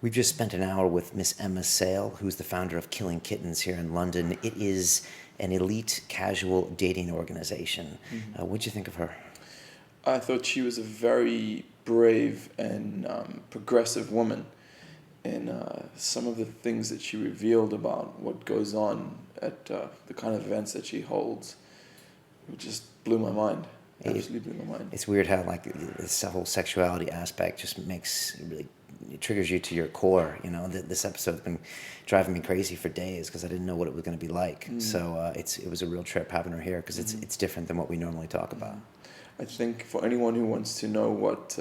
We've just spent an hour with Miss Emma Sayle, who's the founder of Killing Kittens here in London. It is an elite casual dating organization. Mm-hmm. What'd you think of her? I thought she was a very brave and progressive woman. And some of the things that she revealed about what goes on at the kind of events that she holds, it just blew my mind. Absolutely blew my mind. It's weird how like this whole sexuality aspect just it triggers you to your core. You know, this episode's been driving me crazy for days because I didn't know what it was going to be like. So it was a real trip having her here because it's different than what we normally talk about. I think for anyone who wants to know what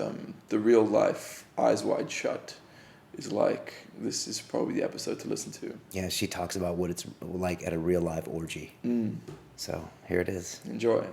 the real life Eyes Wide Shut is like, this is probably the episode to listen to. Yeah, she talks about what it's like at a real live orgy. So here it is. Enjoy.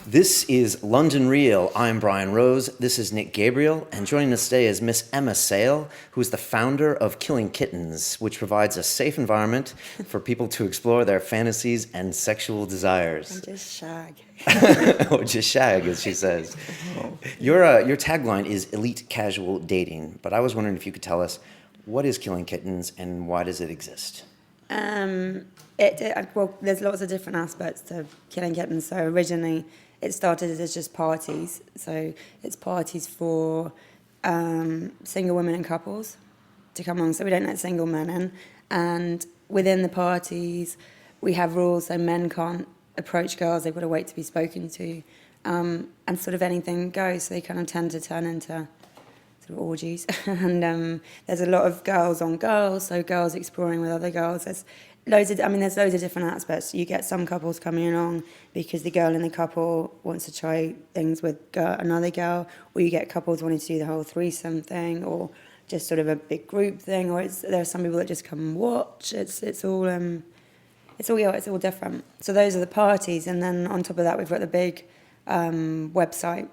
This is London Real. I'm Brian Rose. This is Nick Gabriel. And joining us today is Miss Emma Sayle, who is the founder of Killing Kittens, which provides a safe environment for people to explore their fantasies and sexual desires. And just shag. Or just shag, as she says. Your tagline is elite casual dating, but I was wondering if you could tell us, what is Killing Kittens and why does it exist? Well, there's lots of different aspects to Killing Kittens. So originally, it started as just parties. So it's parties for single women and couples to come along. So we don't let single men in. And within the parties, we have rules. So men can't approach girls. They've got to wait to be spoken to. And sort of anything goes. So they kind of tend to turn into sort of orgies. And there's a lot of girls on girls. So girls exploring with other girls. There's loads of different aspects. You get some couples coming along because the girl in the couple wants to try things with another girl, or you get couples wanting to do the whole threesome thing, or just sort of a big group thing, or there are some people that just come and watch. It's all different. So those are the parties, and then on top of that, we've got the big website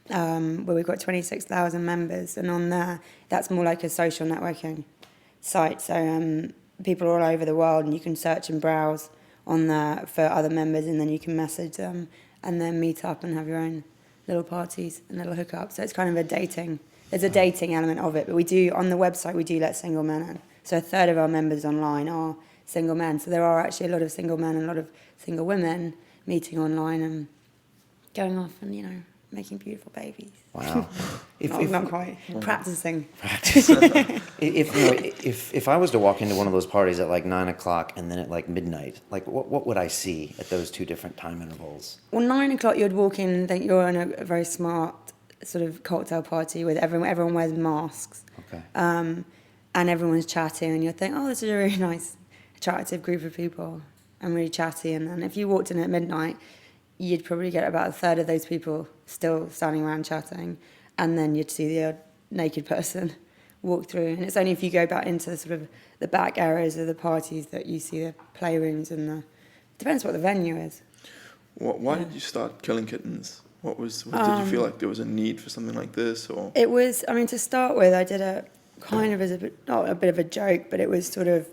where we've got 26,000 members, and on there, that's more like a social networking site. So people all over the world, and you can search and browse on there for other members, and then you can message them and then meet up and have your own little parties and little hookups. So it's kind of there's a dating element of it, but on the website we do let single men in. So a third of our members online are single men. So there are actually a lot of single men and a lot of single women meeting online and going off and, making beautiful babies. Wow. Not quite. Practicing. If I was to walk into one of those parties at like 9 o'clock and then at like midnight, like what would I see at those two different time intervals? Well, 9 o'clock you'd walk in and think you're in a very smart sort of cocktail party with everyone wears masks. Okay. And everyone's chatting and you'll think, oh, this is a really nice, attractive group of people and really chatty. And then if you walked in at midnight, you'd probably get about a third of those people still standing around chatting, and then you'd see the naked person walk through. And it's only if you go back into sort of the back areas of the parties that you see the playrooms and depends what the venue is. Why did you start Killing Kittens? What did you feel like there was a need for something like this, or? It was, to start with, I did it kind of as not a bit of a joke, but it was sort of,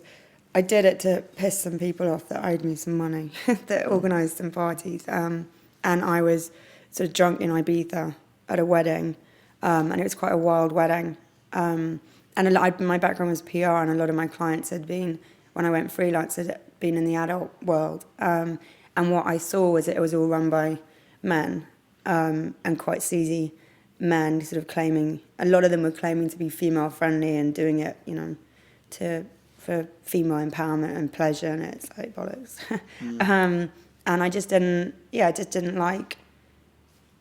I did it to piss some people off that owed me some money, that organised some parties. And I was sort of drunk in Ibiza at a wedding, and it was quite a wild wedding. And my background was PR, and a lot of my clients had been, when I went freelance, had been in the adult world. And what I saw was that it was all run by men, and quite sleazy men, sort of claiming, a lot of them were claiming to be female friendly and doing it, for female empowerment and pleasure, and it's like bollocks. And I just didn't like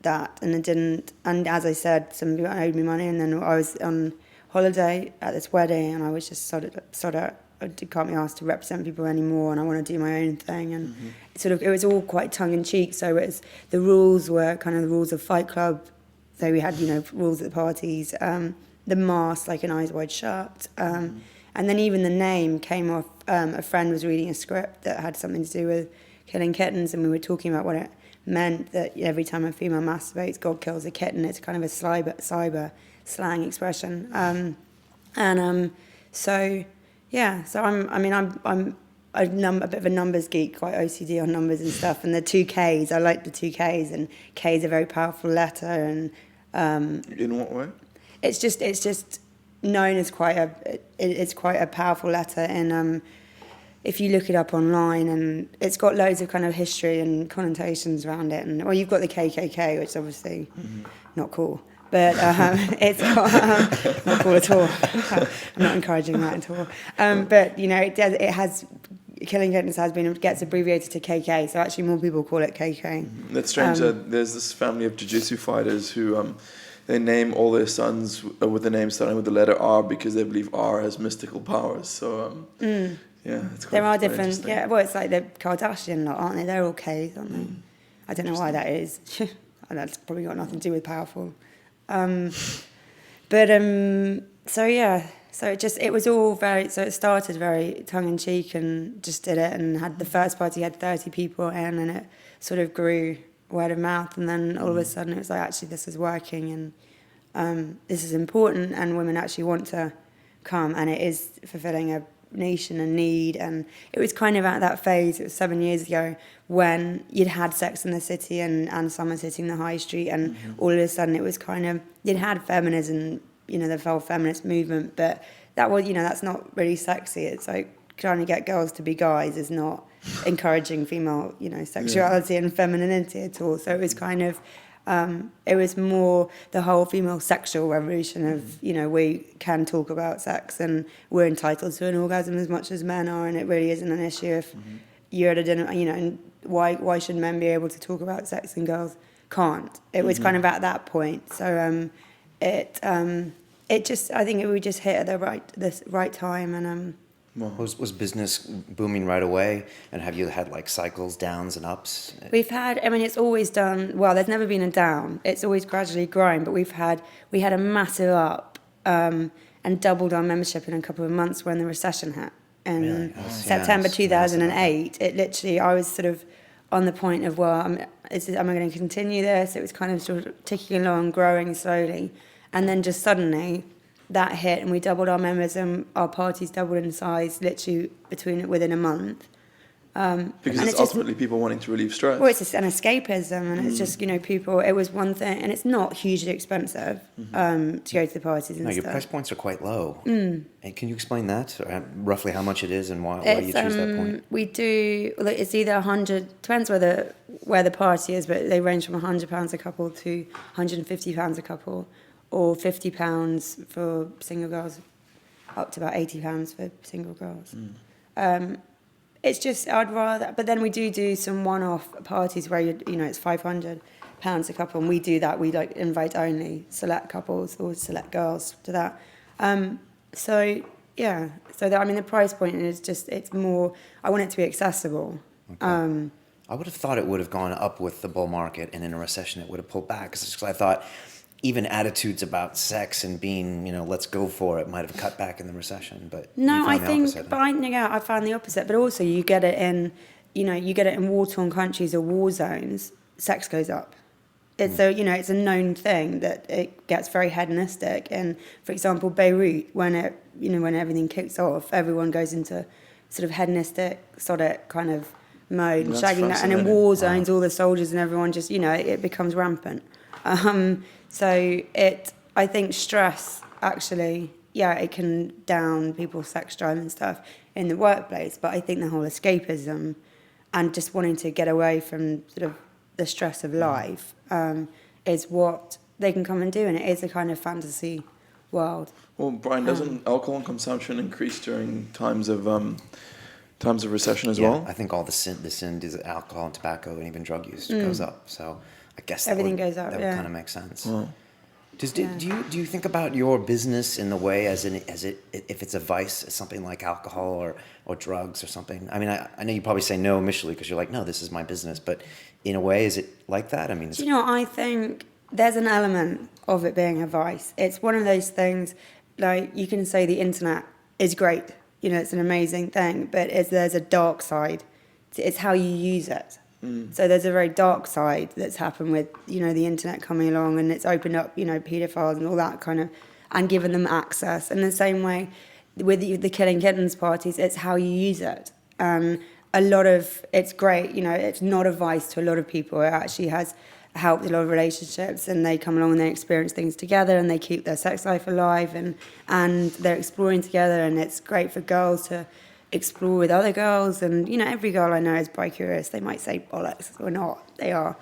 that, and as I said, some people owed me money, and then I was on holiday at this wedding, and I was just sort of I can't be asked to represent people anymore, and I want to do my own thing, and it was all quite tongue-in-cheek, so the rules were kind of the rules of Fight Club, so we had, rules at the parties, the mask, like an Eyes Wide Shut, and then even the name came off, a friend was reading a script that had something to do with Killing Kittens, and we were talking about what it meant that every time a female masturbates, God kills a kitten. It's kind of a cyber slang expression. So I'm a bit of a numbers geek, quite OCD on numbers and stuff. And the 2Ks, I like the 2Ks, and K is a very powerful letter. And In what way? it's just known as quite a powerful letter. And if you look it up online, and it's got loads of kind of history and connotations around it. And well, you've got the KKK, which is obviously not cool. But it's not cool at all. I'm not encouraging that at all. But you know, it has Killing Kittens gets abbreviated to KK, so actually more people call it KK. That's strange. There's this family of jiu-jitsu fighters who they name all their sons with the name starting with the letter R because they believe R has mystical powers. So yeah, it's quite. There are different. Yeah, well, it's like the Kardashian lot, aren't they? They're all Ks, aren't they? I don't know why that is. That's probably got nothing to do with powerful. So it was all very, so it started very tongue-in-cheek and just did it, and had the first party had 30 people in, and it sort of grew word of mouth, and then all of a sudden it was like, actually this is working, and this is important, and women actually want to come, and it is fulfilling a nation and need. And it was kind of at that phase, it was 7 years ago, when you'd had Sex in the City and Summer's hitting the high street, and all of a sudden it was kind of, you'd had feminism, you know, the whole feminist movement, but that was, you know, that's not really sexy. It's like trying to get girls to be guys is not encouraging female, you know, sexuality and femininity at all. So it was kind of, it was more the whole female sexual revolution of, you know, we can talk about sex and we're entitled to an orgasm as much as men are, and it really isn't an issue if you're at a dinner, you know, and why should men be able to talk about sex and girls can't? It was kind of at that point. So it just, I think we just hit at the right time, and Was business booming right away? And have you had like cycles, downs and ups? we've had, I mean, it's always done well. There's never been a down. It's always gradually grown, but we had a massive up, and doubled our membership in a couple of months when the recession hit. In Really? September 2008, it literally, I was sort of on the point of, well, am I going to continue this? It was kind of sort of ticking along, growing slowly. And then just suddenly that hit, and we doubled our members, and our parties doubled in size literally within a month. Because it's ultimately people wanting to relieve stress. Well, it's just an escapism, and it's just, you know, people, it was one thing, and it's not hugely expensive to go to the parties and No, stuff. your price points are quite low. And can you explain that? Or roughly how much it is and why you choose that point? We do, well, it's either 100, depends where the party is, but they range from £100 a couple to £150 a couple, or £50 for single girls, up to about £80 for single girls. It's just, I'd rather, but then we do some one-off parties where, you know, it's £500 a couple, and we do that. We like invite only select couples or select girls to that. So I mean, the price point is just, it's more, I want it to be accessible. Okay. I would have thought it would have gone up with the bull market, and in a recession it would have pulled back. Because I thought even attitudes about sex and being, you know, let's go for it, might have cut back in the recession. But no, I think, I found the opposite. But also, you get it in war-torn countries or war zones. Sex goes up. It's it's a known thing that it gets very hedonistic. And for example, Beirut, when everything kicks off, everyone goes into sort of hedonistic, sodic kind of mode, and shagging that. And in war zones, all the soldiers and everyone just, you know, it becomes rampant. So I think stress actually, it can down people's sex drive and stuff in the workplace. But I think the whole escapism and just wanting to get away from sort of the stress of life is what they can come and do, and it is a kind of fantasy world. Well, Brian, doesn't alcohol consumption increase during times of recession as well? I think all the sin is alcohol and tobacco and even drug use goes up. So I guess everything goes up. That would kind of make sense. Wow. Do you think about your business in the way if it's a vice, something like alcohol or drugs or something? I mean, I know you probably say no initially because you're like, no, this is my business. But in a way, is it like that? I mean, I think there's an element of it being a vice. It's one of those things, like you can say the internet is great. You know, it's an amazing thing, but there's a dark side. It's how you use it. So there's a very dark side that's happened with, you know, the internet coming along, and it's opened up, you know, paedophiles and all that kind of, and given them access. And the same way with the Killing Kittens parties, it's how you use it. A lot of, it's great, you know, it's not a vice to a lot of people. It actually has helped a lot of relationships, and they come along and they experience things together, and they keep their sex life alive, and they're exploring together, and it's great for girls to explore with other girls. And, you know, every girl I know is bi-curious. They might say bollocks or not, they are.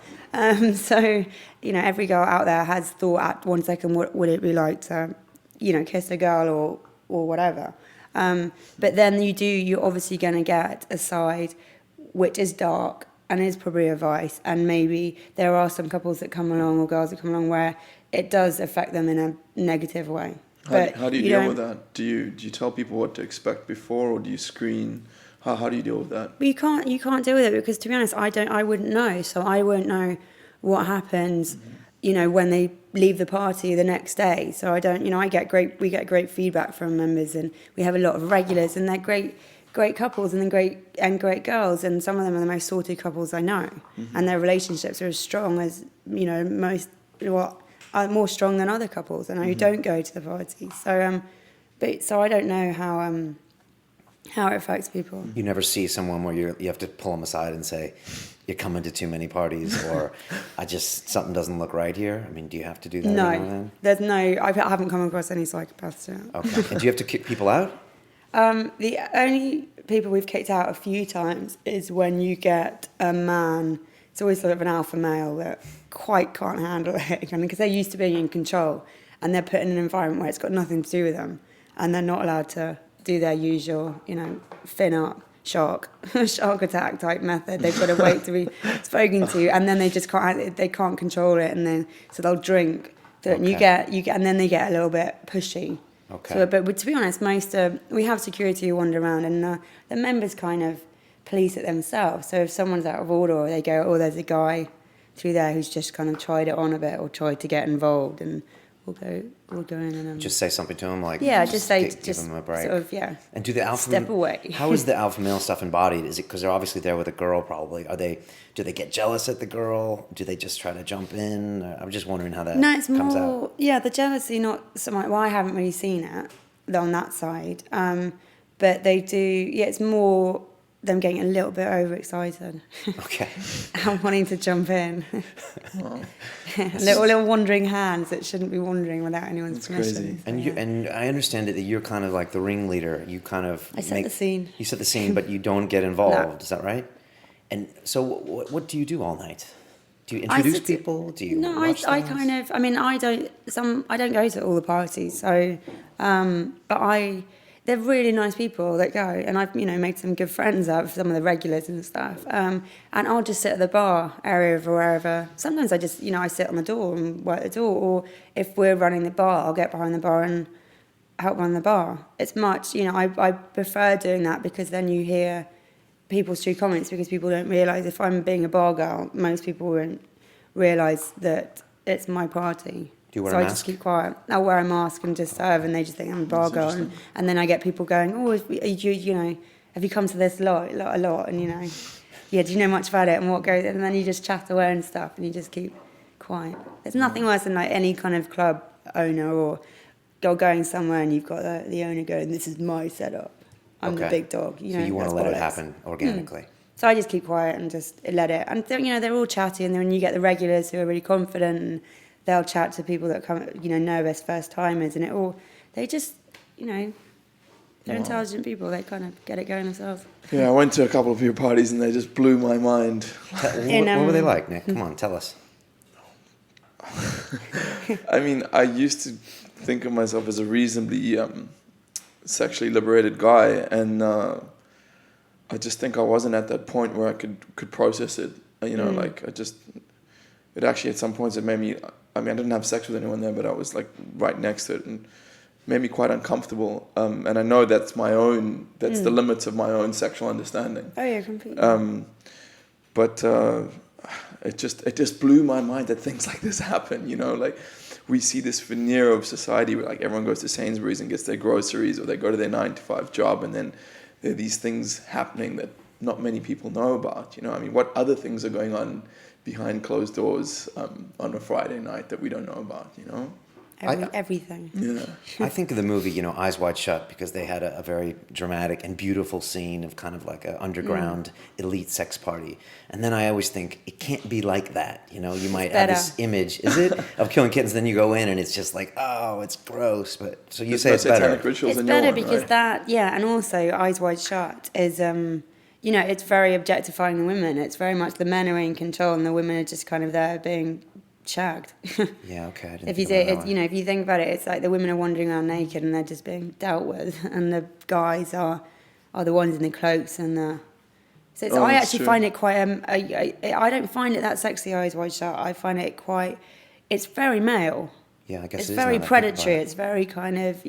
So, you know, every girl out there has thought at 1 second, what would it be like to, you know, kiss a girl or whatever. But then you're obviously going to get a side which is dark and is probably a vice, and maybe there are some couples that come along or girls that come along where it does affect them in a negative way. How do you deal with that? Do you tell people what to expect before, or do you screen? How do you deal with that? But you can't deal with it, because, to be honest, I wouldn't know. So I won't know what happens, you know, when they leave the party the next day. So I don't, you know, we get great feedback from members, and we have a lot of regulars, and they're great couples, and then great girls, and some of them are the most sorted couples I know, and their relationships are as strong as, you know, most, are more strong than other couples, and who don't go to the party. So, so I don't know how it affects people. You never see someone where you have to pull them aside and say, "You're coming to too many parties," or something doesn't look right here. I mean, do you have to do that? No, there's no. I haven't come across any psychopaths yet. Okay. And do you have to kick people out? The only people we've kicked out a few times is when you get a man. It's always sort of an alpha male that quite can't handle it, because they're used to being in control, and they're put in an environment where it's got nothing to do with them, and they're not allowed to do their usual, you know, fin up, shark attack type method. They've got to wait to be spoken to, and then they just can't control it, and then so they'll drink. And you get, and then they get a little bit pushy. Okay. So, but to be honest, we have security who wander around, and the members kind of police it themselves. So if someone's out of order, they go, "Oh, there's a guy through there who's just kind of tried it on a bit or tried to get involved," and we'll go in and just say something to him, like, give him a break. Sort of, yeah. And do the alpha step away? How is the alpha male stuff embodied? Is it because they're obviously there with a girl? Probably. Do they get jealous at the girl? Do they just try to jump in? I'm just wondering how that No, it's comes more. out. Yeah, the jealousy, not so much. Well, I haven't really seen it on that side, but they do. Yeah, it's more them getting a little bit overexcited. Okay. And wanting to jump in. Wow. little wandering hands that shouldn't be wandering without anyone's That's permission. crazy. And I understand it that you're kind of like the ringleader. You kind of I set the scene. You set the scene, but you don't get involved. No. Is that right? And so, what do you do all night? Do you introduce people? Do you? No, watch I things? kind of. I mean, I don't go to all the parties. So, but they're really nice people that go, and I've, you know, made some good friends out of some of the regulars and stuff. And I'll just sit at the bar area or wherever. Sometimes I just, you know, I sit on the door and work the door, or if we're running the bar, I'll get behind the bar and help run the bar. It's much, you know, I prefer doing that, because then you hear people's true comments, because people don't realise, if I'm being a bar girl, most people won't realise that it's my party. Do you wear so a I mask? just keep quiet. I'll wear a mask and just serve, and they just think I'm a bar girl. And then I get people going, "Oh, you know, have you come to this a lot?" And, you know, "Yeah, do you know much about it and what goes?" And then you just chat away and stuff, and you just keep quiet. There's nothing worse than like any kind of club owner or going somewhere and you've got the owner going, "This is my setup. I'm the big dog." You know, so you want to let it bollocks. happen organically. So I just keep quiet and just let it. And you know, they're all chatty, and then you get the regulars who are really confident, and they'll chat to people that come, you know, nervous first timers, and they just, you know, they're intelligent people. They kind of get it going themselves. Yeah, I went to a couple of your parties and they just blew my mind. What were they like, Nick? Come on, tell us. I mean, I used to think of myself as a reasonably sexually liberated guy, and I just think I wasn't at that point where I could process it. You know, like it actually at some points it made me. I mean, I didn't have sex with anyone there, but I was like right next to it, and made me quite uncomfortable. And I know that's the limits of my own sexual understanding. Oh yeah, completely. But it just blew my mind that things like this happen. You know, like we see this veneer of society where like everyone goes to Sainsbury's and gets their groceries, or they go to their 9-to-5 job, and then there are these things happening that not many people know about. I mean, what other things are going on behind closed doors on a Friday night that we don't know about? Everything. Yeah. I think of the movie, Eyes Wide Shut, because they had a very dramatic and beautiful scene of kind of like an underground elite sex party. And then I always think, it can't be like that. You might have this image, is it, of Killing Kittens, then you go in and it's just like, oh, it's gross. But so you say it's better. Rituals It's better because right? that, and also Eyes Wide Shut is, it's very objectifying the women. It's very much the men are in control and the women are just kind of there being shagged. Yeah, okay. I didn't If you think about say, it that way. if you think about it, it's like the women are wandering around naked and they're just being dealt with, and the guys are the ones in the cloaks and the. So I actually find it quite. I don't find it that sexy. Eyes Wide Shut. I find it quite. It's very male. Yeah, I guess It's it is very now that I think predatory. about it. It's very kind of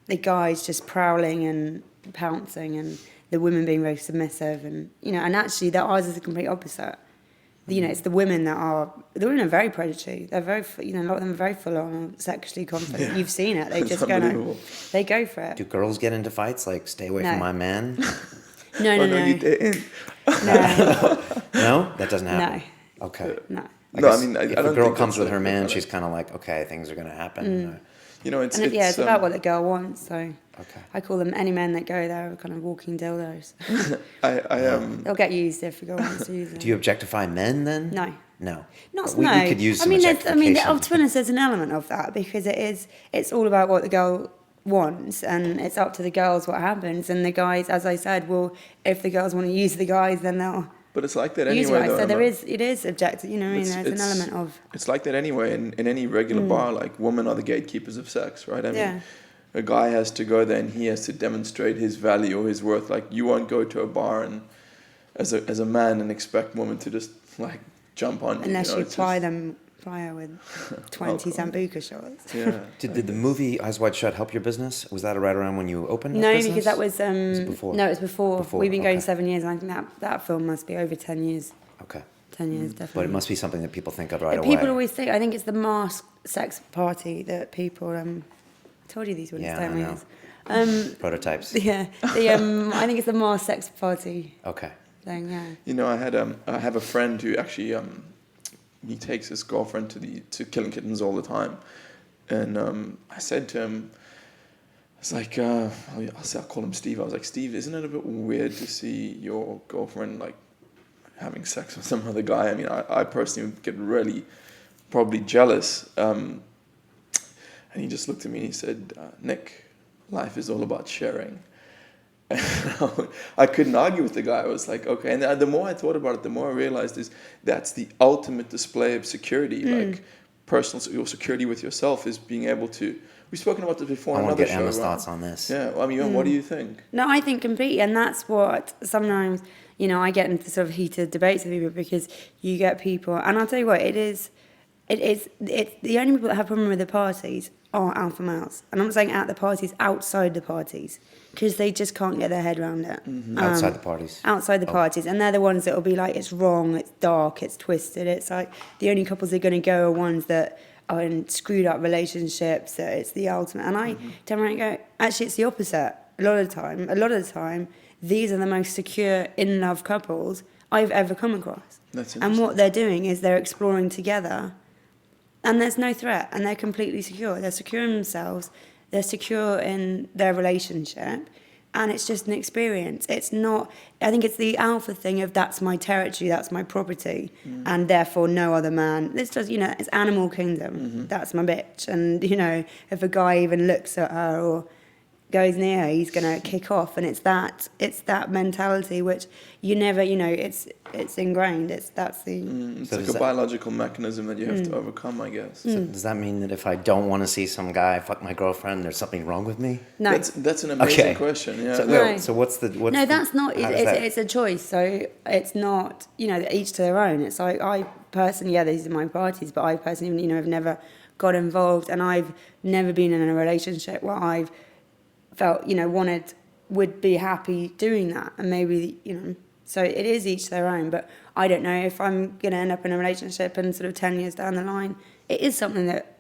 the guys just prowling and pouncing, and the women being very submissive, and and actually ours is the complete opposite. It's the women are very predatory. They're very, a lot of them are very full on, sexually confident. Yeah. You've seen it. They It's just unbelievable. they go for it. Do girls get into fights like stay away No. from my man? No, You didn't. no, No, that doesn't happen. Okay. no. I No, I guess mean, I if don't a girl think comes that's with her like- man, she's kind of like, okay, things are going to happen. It's And it's about what the girl wants. So Okay. I call them any men that go there are kind of walking dildos. I They'll get used if a girl wants to use them. Do you objectify men then? No. No. Not But we no. could use I some mean, to objectification. be honest, there's an element of that because it's all about what the girl wants, and it's up to the girls what happens. And the guys, as I said, if the girls want to use the guys, then they'll But it's like that use anyway. guys. Though, So Emma. it is objective. You know what I mean? There's an element of It's like that anyway in any regular bar. Like women are the gatekeepers of sex, right? I mean, a guy has to go there and he has to demonstrate his value or his worth. Like you won't go to a bar and as a man and expect women to just like jump on you. unless you it's ply just- her with 20 Sambuca shots. Yeah. Did the movie Eyes Wide Shut help your business? Was that right around when you opened? No, business? because that was it before? No, it was before. Before, We've been going okay. 7 years, and I think that film must be over 10 years. Okay. 10 years, definitely. But it must be something that people think of right away. People always think. I think it's the masked sex party that people. I told you these wouldn't Yeah, stay I on my know. ears. Prototypes. Yeah, I think it's the masked sex party Okay. thing. Yeah. I have a friend who actually he takes his girlfriend to Killing Kittens all the time, and I said to him, it's like I'll call him Steve. I was like, Steve, isn't it a bit weird to see your girlfriend like having sex with some other guy? I mean, I personally would get really probably jealous. And he just looked at me and he said, Nick, life is all about sharing. And I couldn't argue with the guy. I was like, okay. And the more I thought about it, the more I realized that's the ultimate display of security. Like your security with yourself is being able to. We've spoken about this before I on want another to get show. Emma's right? thoughts on this. Yeah. I mean, what do you think? No, I think completely, and that's what sometimes I get into sort of heated debates with people because you get people, and I'll tell you what, it's the only people that have a problem with the parties are alpha males, and I'm not saying at the parties, outside the parties, because they just can't get their head around it. Outside the parties. Outside the parties, and they're the ones that will be like, it's wrong, it's dark, it's twisted. It's like the only couples that are going to go are ones that are in screwed up relationships. That it's the ultimate. And I turn around and go, actually, it's the opposite. A lot of the time, these are the most secure in love couples I've ever come across. That's and interesting. what they're doing is they're exploring together, and there's no threat, and they're completely secure. They're secure in themselves. They're secure in their relationship. And it's just an experience. It's not, I think it's the alpha thing of that's my territory, that's my property, and therefore no other man. It's just, it's animal kingdom. That's my bitch. And, if a guy even looks at her or goes near her, he's going to kick off. And it's that mentality which you never, it's ingrained. It's So like does a that- biological mechanism that you have to overcome, I guess. So does that mean that if I don't want to see some guy fuck my girlfriend, there's something wrong with me? No. That's an amazing Okay. question. Yeah. So, No. so what's the... No, that's not. how does that- It's a choice. So it's not. Each to their own. It's like I personally, these are my parties, but I personally, have never got involved, and I've never been in a relationship where I've felt, would be happy doing that, and maybe, So it is each their own. But I don't know if I'm going to end up in a relationship and sort of 10 years down the line, it is something that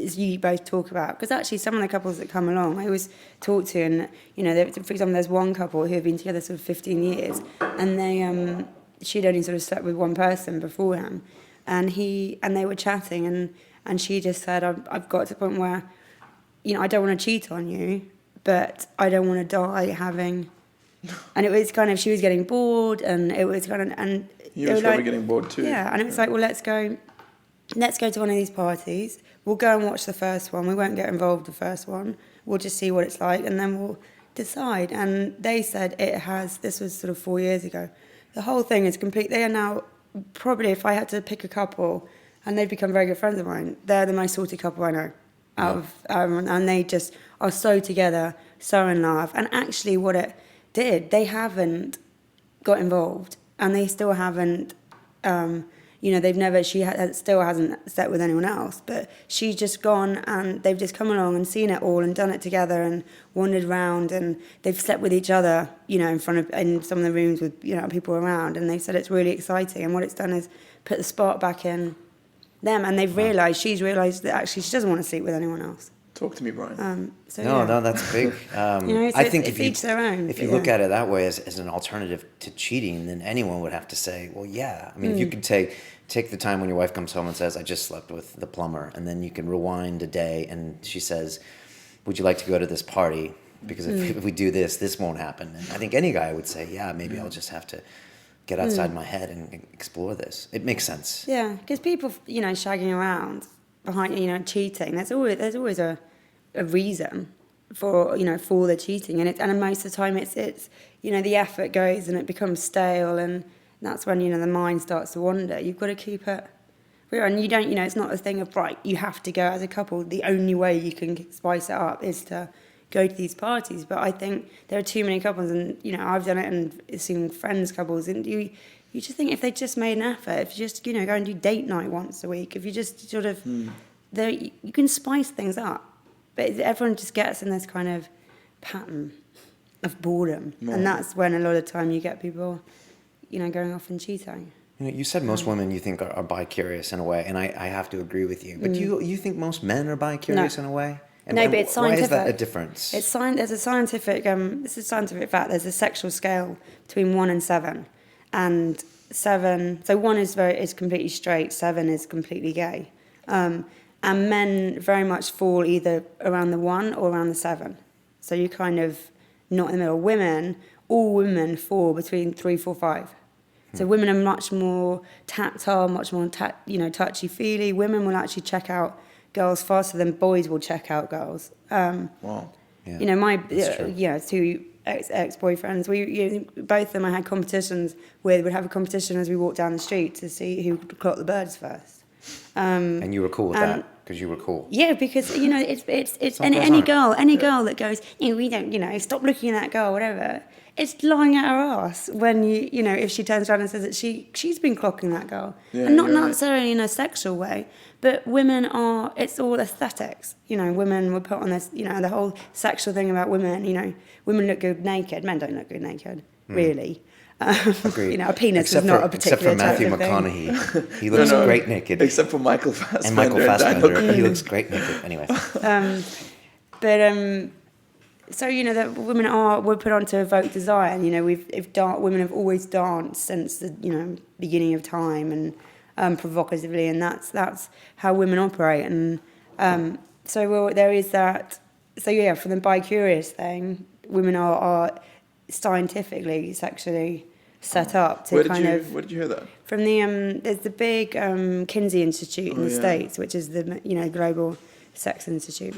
as you both talk about, because actually some of the couples that come along, I always talk to, and for example, there's one couple who have been together sort of 15 years, and she'd only sort of slept with one person before him, and they were chatting, and she just said, I've got to the point where, I don't want to cheat on you, but I don't want to die having, and it was kind of, she was getting bored, and it was kind of, and he was probably getting bored too. Yeah, and it was like, well, let's go to one of these parties. We'll go and watch the first one. We won't get involved in the first one. We'll just see what it's like, and then we'll decide. And they said this was sort of 4 years ago. The whole thing is complete. They are now, probably, if I had to pick a couple, and they've become very good friends of mine, they're the most sorted couple I know. And they just are so together, so in love. And actually what it did, they haven't got involved, and they still haven't, still hasn't slept with anyone else, but she's just gone, and they've just come along and seen it all and done it together and wandered around, and they've slept with each other, in some of the rooms with, people around, and they said it's really exciting, and what it's done is put the spark back in them, and she's realised that actually she doesn't want to sleep with anyone else. Talk to me, Brian. No, that's big. I think if you look at it that way as an alternative to cheating, then anyone would have to say, well, yeah. I mean, if you could take the time when your wife comes home and says, I just slept with the plumber, and then you can rewind a day, and she says, would you like to go to this party? Because if we do this won't happen. And I think any guy would say, yeah, maybe I'll just have to get outside my head and explore this. It makes sense. Yeah, because people, shagging around behind, cheating, there's always a reason for the cheating, and most of the time it's the effort goes and it becomes stale, and that's when the mind starts to wander. You've got to keep it real, and you don't it's not a thing of right, you have to go as a couple. The only way you can spice it up is to go to these parties. But I think there are too many couples, and I've done it and seen friends couples, and you just think if they just made an effort, if you just go and do date night once a week, if you just sort of you can spice things up. But everyone just gets in this kind of pattern of boredom. Right. And that's when a lot of the time you get people, going off and cheating. You said most women you think are bi-curious in a way, and I have to agree with you. But do you think most men are bi-curious in a way? And but it's scientific. Why is that a difference? There's a scientific, this is scientific fact, there's a sexual scale between 1 and 7. And 7, so 1 is completely straight, 7 is completely gay. And men very much fall either around the 1 or around the 7. So you're kind of not in the middle. All women fall between 3, 4, 5. So women are much more tactile, much more touchy-feely. Women will actually check out girls faster than boys will check out girls. Wow. Yeah. My 2 ex-boyfriends, both of them I had competitions with. We'd have a competition as we walked down the street to see who could clock the birds first. And you were cool with that because you were cool. Yeah, because it's any girl that goes, we don't, stop looking at that girl, whatever. It's lying at her ass when if she turns around and says that she's been clocking that girl, and not necessarily in a sexual way, but women are. It's all aesthetics. Women were put on this. The whole sexual thing about women. Women look good naked. Men don't look good naked, really. Agreed. A penis is not a particular except for Matthew McConaughey. He looks great naked. Except for Michael Fassbender. And Michael Fassbender, he looks great naked. Anyways. So that women were put on to evoke desire. Women have always danced since the beginning of time, and provocatively, and that's how women operate. And there is that. So for the bi-curious thing, women are scientifically sexually set up to Where did you hear that? From the there's the big Kinsey Institute in the States, which is the Global Sex Institute.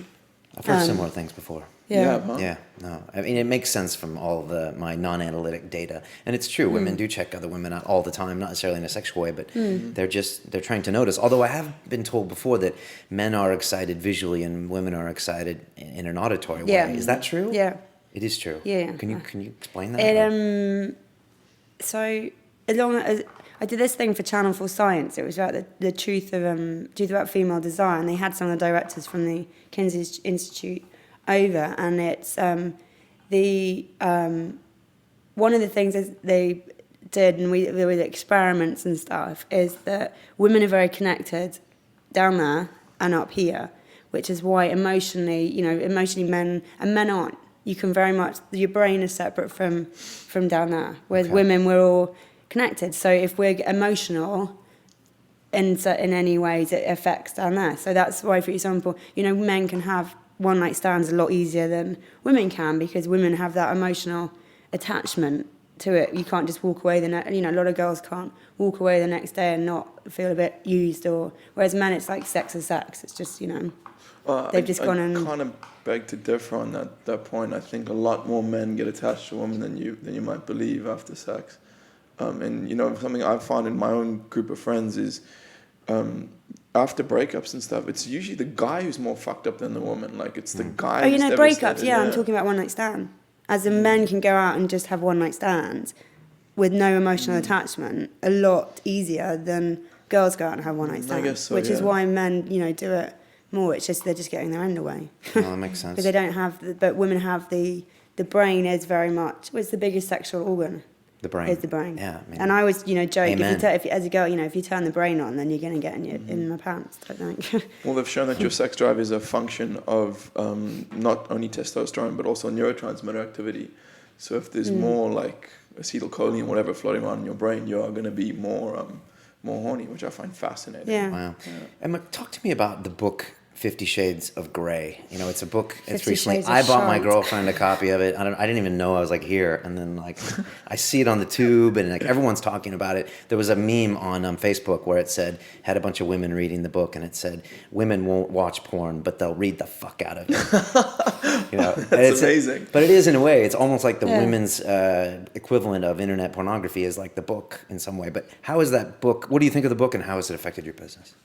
I've heard similar things before. Yeah. Yeah, no. I mean, it makes sense from all my non-analytic data, and it's true. Women do check other women out all the time, not necessarily in a sexual way, but they're trying to notice. Although I have been told before that men are excited visually and women are excited in an auditory way. Is that true? Yeah. It is true. Yeah. Can you explain that? So I did this thing for Channel 4 Science. It was about the truth about female desire, and they had some of the directors from the Kinsey Institute over, and it's one of the things is they did, and there were experiments and stuff, is that women are very connected down there and up here, which is why emotionally men aren't. You can very much, your brain is separate from down there, whereas women, we're all connected. So if we're emotional in any ways, it affects down there. So that's why, for example, men can have one night stands a lot easier than women can, because women have that emotional attachment to it. You can't just walk away a lot of girls can't walk away the next day and not feel a bit used, whereas men, it's like sex is sex. It's just, they've just gone and... I kind of beg to differ on that point. I think a lot more men get attached to women than you might believe after sex. And something I've found in my own group of friends is after breakups and stuff, it's usually the guy who's more fucked up than the woman. Like, it's the guy who's breakups, I'm talking about one night stand. As in, men can go out and just have one night stands with no emotional attachment a lot easier than girls go out and have one night stands. I guess so, which is why men, do it more. It's just they're just getting their end away. Oh, that makes sense. Because they don't have, but women have the brain is very much. It's the biggest sexual organ. The brain. Is the brain. Yeah. I mean, and I always, joke, amen. if you, as a girl, if you turn the brain on, then you're going to get in my pants, I think. Well, they've shown that your sex drive is a function of not only testosterone, but also neurotransmitter activity. So if there's more like acetylcholine, whatever, floating around in your brain, you are going to be more horny, which I find fascinating. Yeah. Wow. Yeah. Emma, talk to me about the book 50 Shades of Grey. It's a book. It's 50 recently. Shades of I bought my Shite. girlfriend a copy of it. I didn't even know I was here, and then I see it on the tube, and everyone's talking about it. There was a meme on Facebook where it had a bunch of women reading the book, and it said, "Women won't watch porn, but they'll read the fuck out of it." That's amazing. But it is, in a way. It's almost like the women's equivalent of internet pornography is like the book in some way. But how is that book? What do you think of the book, and how has it affected your business?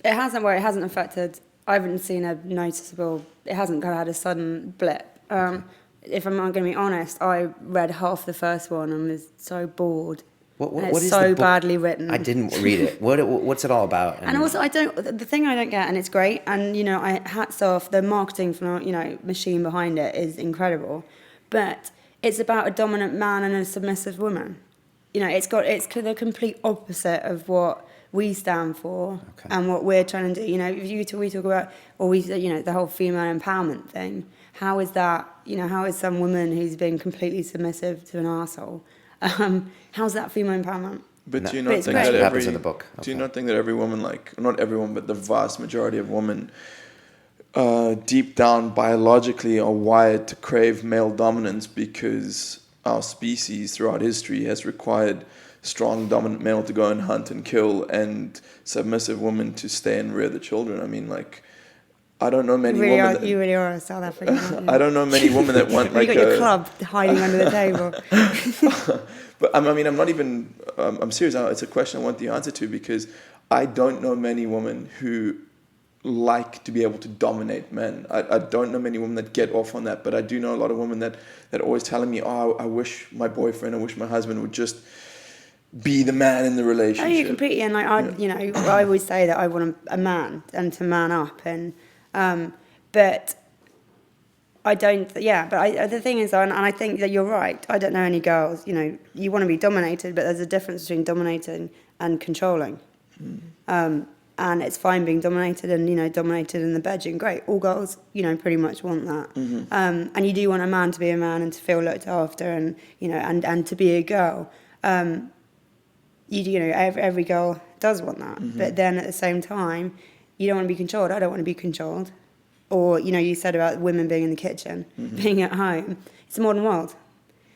It hasn't affected. I haven't seen a noticeable. It hasn't kind of had a sudden blip. If I'm going to be honest, I read half the first one and was so bored. What it's is so the book? Badly written. I didn't read it. What's it all about? And also, the thing I don't get, and it's great, and hats off, the marketing from machine behind it is incredible, but it's about a dominant man and a submissive woman. It's the complete opposite of what we stand for and what we're trying to do. We talk about, the whole female empowerment thing. How is that? How is some woman who's been completely submissive to an arsehole? How's that female empowerment? But do you not think that happens in the book? Do you not think that every woman, not everyone, but the vast majority of women, deep down biologically are wired to crave male dominance because our species throughout history has required strong dominant male to go and hunt and kill, and submissive women to stay and rear the children? I mean, I don't know many women. You really are a South African. I don't know many women that want you got your club hiding under the table. But I'm not even. I'm serious. It's a question I want the answer to, because I don't know many women who like to be able to dominate men. I don't know many women that get off on that, but I do know a lot of women that are always telling me, "Oh, I wish my boyfriend, I wish my husband would just be the man in the relationship." Oh, you completely. And I always say that I want a man and to man up, and but I don't. Yeah, but the thing is, and I think that you're right. I don't know any girls. You want to be dominated, but there's a difference between dominating and controlling. And it's fine being dominated and dominated in the bedroom. Great, all girls pretty much want that. And you do want a man to be a man and to feel looked after, and and to be a girl. Every girl does want that, but then at the same time, you don't want to be controlled. I don't want to be controlled. Or you said about women being in the kitchen, being at home. It's a modern world.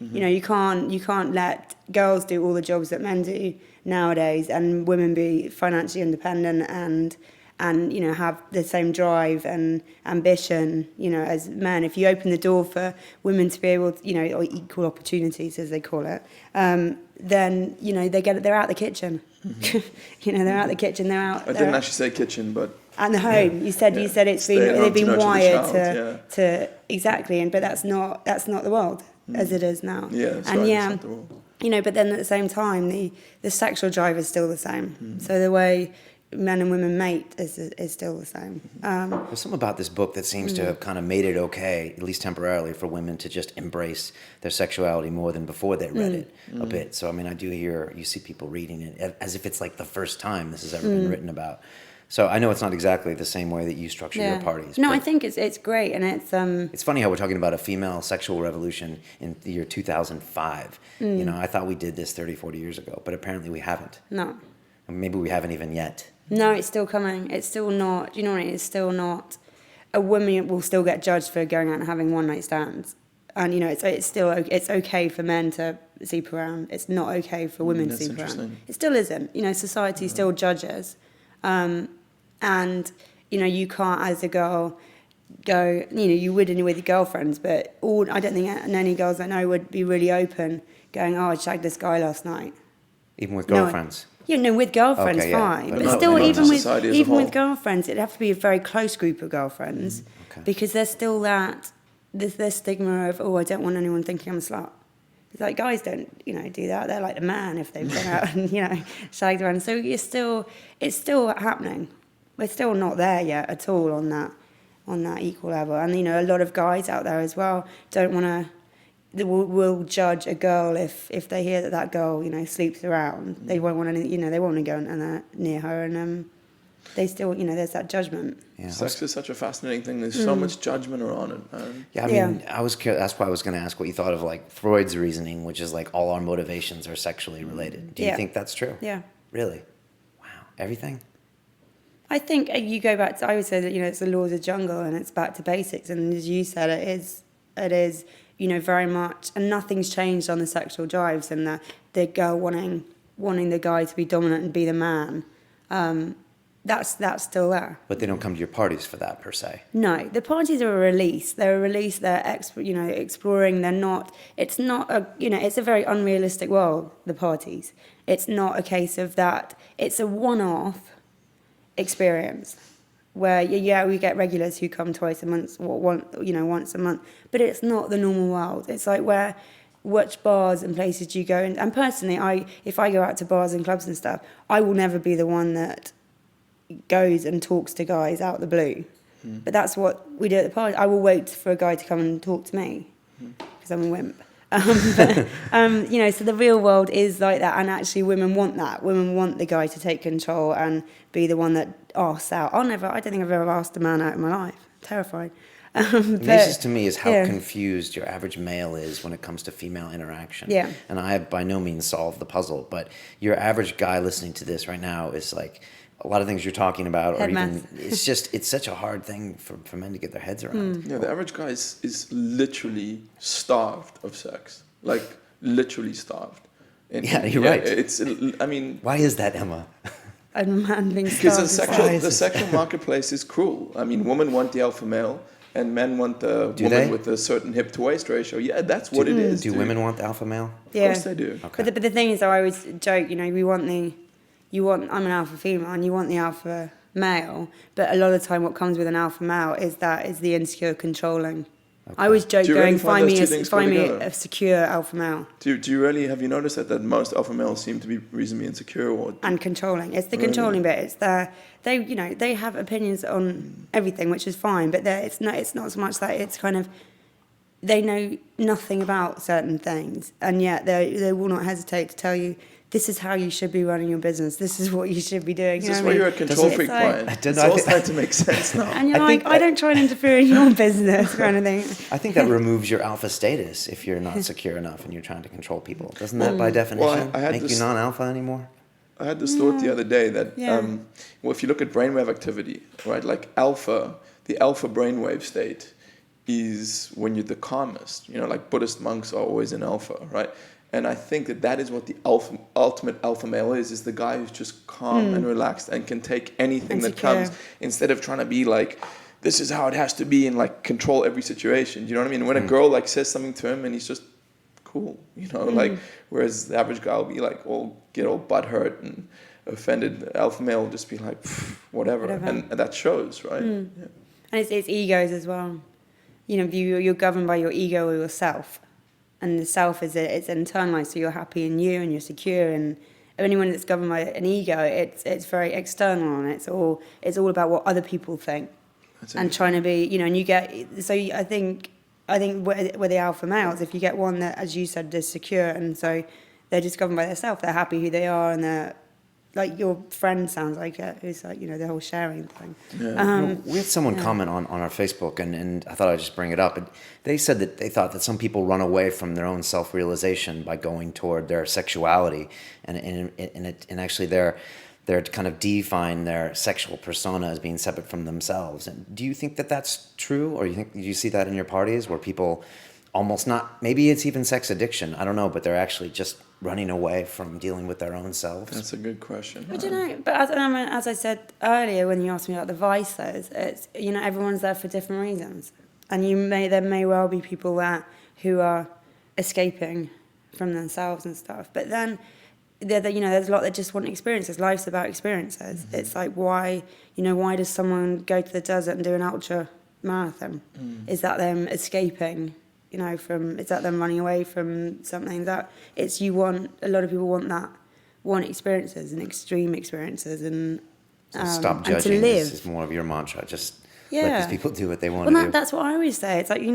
You can't let girls do all the jobs that men do nowadays, and women be financially independent and have the same drive and ambition as men. If you open the door for women to be able to, or equal opportunities as they call it, then they're out the kitchen. They're out the kitchen. They're out. I didn't actually say kitchen, but and the home. You said it's they've been wired to exactly, but that's not the world as it is now. Yeah, it's not the world. But then at the same time, the sexual drive is still the same. So the way men and women mate is still the same. There's something about this book that seems to have kind of made it okay, at least temporarily, for women to just embrace their sexuality more than before they read it a bit. So, I mean, you see people reading it as if it's like the first time this has ever been written about. So I know it's not exactly the same way that you structure your parties. No, but I think it's great, and it's it's funny how we're talking about a female sexual revolution in the year 2005. You know, I thought we did this 30, 40 years ago, but apparently we haven't. no. And maybe we haven't even yet. No, it's still coming. It's still not. Do you know what I mean? It's still not. A woman will still get judged for going out and having one night stands, and you know it's still it's okay for men to sleep around. It's not okay for women to sleep around. It still isn't. You know, society still judges, and you know you can't as a girl go. You know, you would with your girlfriends, but I don't think any girls I know would be really open going, oh, I shagged this guy last night. Even with girlfriends. You know, with girlfriends, Okay, yeah. fine. But But not still, with even with girlfriends, it'd have to be a very close group of girlfriends because there's still this stigma of, oh, I don't want anyone thinking I'm a slut. It's like guys don't, you know, do that. They're like the man if they've gone out and, you know, shagged around. So it's still happening. We're still not there yet at all on that equal level. And, you know, a lot of guys out there as well don't want to. They will judge a girl if they hear that girl, you know, sleeps around. They won't want to, you know, they won't want to go near her, and they still, you know, there's that judgment. Yeah, sex is such a fascinating thing. There's so much judgment around it, man. Yeah, I mean, I was curious, that's why I was going to ask what you thought of like Freud's reasoning, which is like all our motivations are sexually related. Do you think that's true? Yeah. Really? Wow. Everything? I think you go back to, I would say that, you know, it's the laws of jungle and it's back to basics. And as you said, it is, you know, very much, and nothing's changed on the sexual drives and the girl wanting the guy to be dominant and be the man. That's still there. But they don't come to your parties for that per se. No, the parties are a release. They're a release. They're you know, exploring. They're not. It's not a, you know, it's a very unrealistic world. The parties. It's not a case of that. It's a one-off experience. Where yeah, we get regulars who come twice a month, or once a month, but it's not the normal world. It's like which bars and places do you go? And personally, if I go out to bars and clubs and stuff, I will never be the one that goes and talks to guys out the blue. But that's what we do at the party. I will wait for a guy to come and talk to me because I'm a wimp. You know, so the real world is like that, and actually women want that. Women want the guy to take control and be the one that asks out. I don't think I've ever asked a man out in my life. I'm terrified. Amazes to me is how confused your average male is when it comes to female interaction. Yeah. And I have by no means solved the puzzle, but your average guy listening to this right now is like, a lot of things you're talking about, or even it's such a hard thing for men to get their heads around. Yeah, the average guy is literally starved of sex, like literally starved. And yeah, you're right. I mean, why is that, Emma? A man being starved. Because the sexual marketplace is cruel. I mean, women want the alpha male, and men want the woman with a certain hip to waist ratio. Yeah, that's what it is. Do women want the alpha male? Yeah. Of course they do. Okay. But the thing is, I always joke, you know, I'm an alpha female and you want the alpha male, but a lot of the time what comes with an alpha male is the insecure controlling. Okay. I always joke going, find me a secure alpha male. Have you noticed that most alpha males seem to be reasonably insecure and controlling? It's the controlling bit. It's they have opinions on everything, which is fine, but it's not so much that. It's kind of, they know nothing about certain things, and yet they will not hesitate to tell you, this is how you should be running your business. This is what you should be doing. This is why you're a control freak, Brian. It's all starting to make sense now. And you're I don't try and interfere in your business, kind of thing. I think that removes your alpha status if you're not secure enough and you're trying to control people. Doesn't that, by definition, make you non-alpha anymore? I had this thought the other day that, if you look at brainwave activity, right, like the alpha brainwave state is when you're the calmest. You know, like Buddhist monks are always in alpha, right? And I think that is what the ultimate alpha male is the guy who's just calm and relaxed and can take anything that comes, instead of trying to be like, this is how it has to be, and like control every situation. Do you know what I mean? When a girl like says something to him and he's just cool, you know, like, whereas the average guy will be like, get all butthurt and offended. The alpha male will just be like, whatever. And that shows, right? Yeah. And it's egos as well. You know, you're governed by your ego or yourself. And the self it's internalized, so you're happy in you and you're secure. And anyone that's governed by an ego, it's very external, and it's all about what other people think, and trying to be, you know. And you get, so I think with the alpha males, if you get one that, as you said, is secure, and so they're just governed by themselves, they're happy who they are, and like your friend sounds like it, who's like, the whole sharing thing. We had someone comment on our Facebook, and I thought I'd just bring it up. And they said that they thought that some people run away from their own self-realization by going toward their sexuality, and actually they're kind of define their sexual persona as being separate from themselves. And do you think that that's true, or do you see that in your parties where people almost not, maybe it's even sex addiction, I don't know, but they're actually just running away from dealing with their own selves? That's a good question. I don't know, but as I said earlier when you asked me about the vices, it's, everyone's there for different reasons, and there may well be people who are escaping from themselves and stuff, but then there's a lot that just want experiences. Life's about experiences. Mm-hmm. It's like, why does someone go to the desert and do an ultra marathon? Is that them escaping? Is that them running away from something? A lot of people want experiences and extreme experiences, and stop judging. and to live. This is more of your mantra. Just let these people do what they want to do. That's what I always say. It's like, you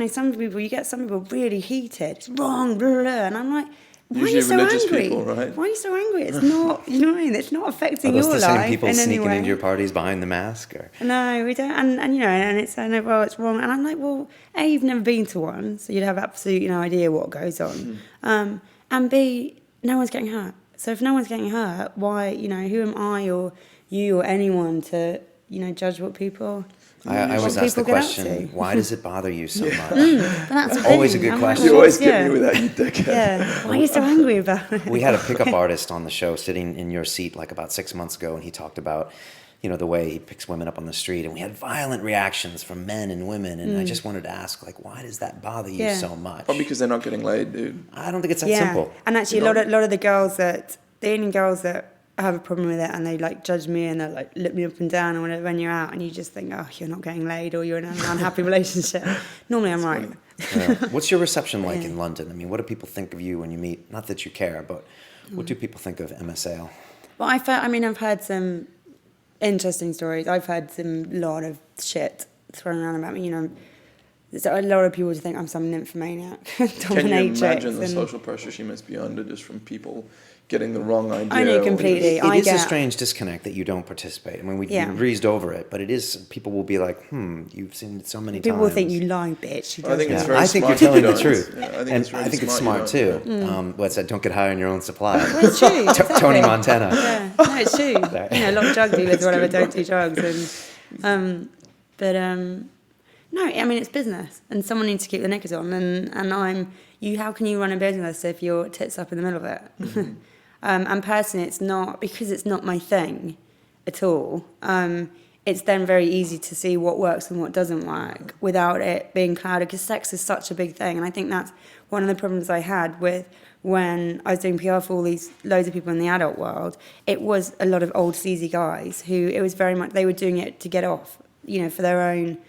get some people really heated. It's wrong, blah, blah, and I'm like, why are you so angry? People, right? Why are you so angry? It's not, you know what I mean? It's not affecting your life. Are those the same people sneaking into your parties behind the mask? Or? No, we don't. And it's saying, well, it's wrong. And I'm like, well, A, you've never been to one, so you'd have absolutely no idea what goes on. And B, no one's getting hurt. So if no one's getting hurt, why, who am I or you or anyone to, judge what people... I always ask the question, why does it bother you so much? That's always a good question. You always get me with that, you dickhead. Yeah. Why are you so angry about it? We had a pickup artist on the show sitting in your seat like about 6 months ago, and he talked about, the way he picks women up on the street, and we had violent reactions from men and women, and I just wanted to ask, like, why does that bother you so much? Probably because they're not getting laid, dude. I don't think it's that simple. And actually, a lot of the Indian girls that have a problem with it, and they like judge me and they like look me up and down or whatever when you're out, and you just think, oh, you're not getting laid or you're in an unhappy relationship. Normally I'm right. What's your reception like in London? I mean, what do people think of you when you meet? Not that you care, but what do people think of Emma Sayle? Well, I've heard some interesting stories. I've heard lot of shit thrown around about me. So a lot of people think I'm some nymphomaniac, dominatrix. Can you imagine the social pressure she must be under just from people getting the wrong idea? I know completely. It is a strange disconnect that you don't participate. I mean, we breezed over it, but it is. People will be like, you've seen it so many times. People will think you lie, bitch. I think it's very I think you're telling the truth. Yeah, I think it's smart too. What's that? Don't get high on your own supply. Well, it's true. Exactly. Tony Montana. Yeah, no, it's true. A lot of drug dealers, whatever, don't do drugs. No, I mean, it's business, and someone needs to keep the knickers on, and how can you run a business if your tits up in the middle of it? Mm-hmm. And personally, it's not my thing at all. It's then very easy to see what works and what doesn't work without it being clouded, because sex is such a big thing, and I think that's one of the problems I had with when I was doing PR for loads of people in the adult world. It was a lot of old sleazy guys who it was very much, they were doing it to get off, for their own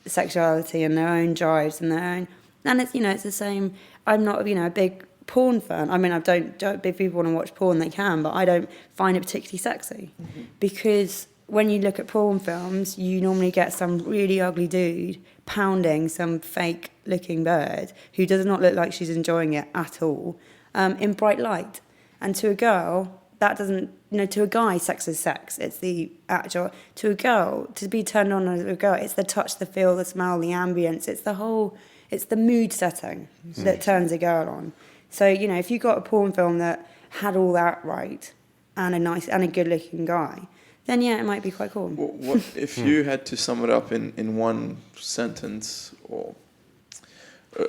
sexuality and their own drives and their own, and it's the same. I'm not a big porn fan. I mean, if people want to watch porn they can, but I don't find it particularly sexy, because when you look at porn films you normally get some really ugly dude pounding some fake looking bird who does not look like she's enjoying it at all, in bright light. And to a girl, that doesn't, to a guy, sex is sex. It's the actual, to a girl, to be turned on as a girl, it's the touch, the feel, the smell, the ambience. It's the mood setting that turns a girl on. So, if you got a porn film that had all that right, and a good looking guy, then it might be quite cool. What if you had to sum it up in one sentence or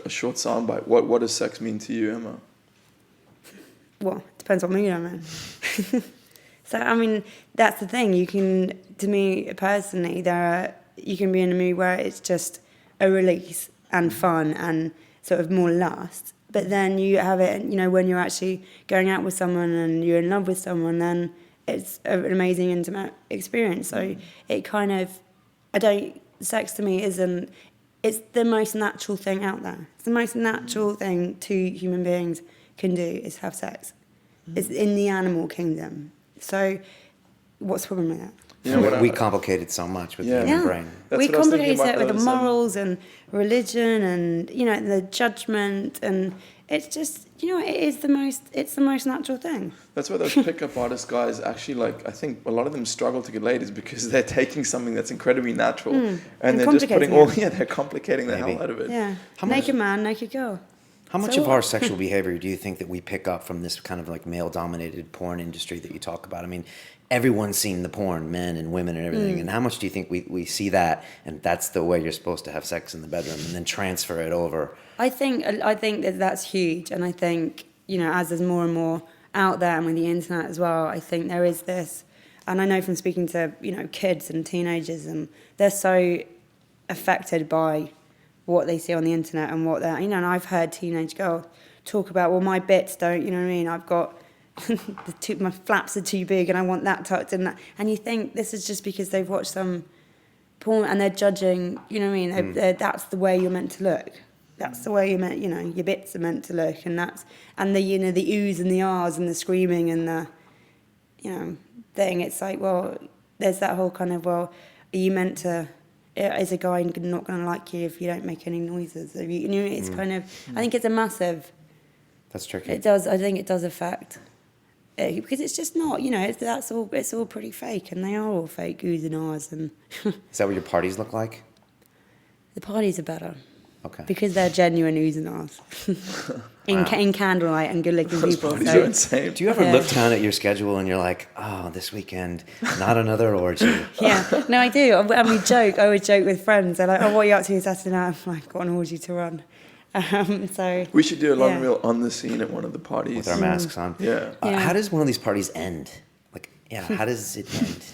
a short soundbite? What does sex mean to you, Emma? Well, it depends what mood I'm in. So, I mean, that's the thing. To me personally, you can be in a mood where it's just a release and fun and sort of more lust. But then you have it, when you're actually going out with someone and you're in love with someone, then it's an amazing intimate experience. So it kind of, sex to me it's the most natural thing out there. It's the most natural thing two human beings can do is have sex. It's in the animal kingdom. So what's the problem with that? We complicate it so much with the human brain. We complicate it with the morals and religion and, the judgment, and it's just, it's the most natural thing. That's why those pickup artist guys actually, like, I think a lot of them struggle to get laid is because they're taking something that's incredibly natural and they're just putting they're complicating the hell out of it. Yeah. Naked man, naked girl. How much of our sexual behavior do you think that we pick up from this kind of like male-dominated porn industry that you talk about? I mean, everyone's seen the porn, men and women and everything. And how much do you think we see that, and that's the way you're supposed to have sex in the bedroom, and then transfer it over? I think that's huge, and I think, as there's more and more out there, and with the internet as well, I think there is this, and I know from speaking to kids and teenagers, and they're so affected by what they see on the internet and what they're, and I've heard teenage girls talk about, well, my bits don't, I've got my flaps are too big and I want that tucked in that, and you think this is just because they've watched some porn and they're judging, that's the way you're meant to look. That's the way you're meant, your bits are meant to look, and the the oohs and the ahs and the screaming and the, thing. It's like, well, there's that whole kind of, well, are you meant to? Is a guy not going to like you if you don't make any noises? It's kind of. I think it's a massive. That's tricky. It does. I think it does affect. Because it's just not. It's all pretty fake, and they are all fake oohs and ahs. And is that what your parties look like? The parties are better. Okay. Because they're genuine oohs and ahs. in candlelight and good-looking people. Parties are insane. Do you ever look down at your schedule and you're like, oh, this weekend, not another orgy? Yeah, no, I do. And we joke. I would joke with friends. They're like, oh, what are you up to Saturday night? I'm like, got an orgy to run. So we should do a London Reel on the scene at one of the parties with our masks on. Yeah. How does one of these parties end? How does it end?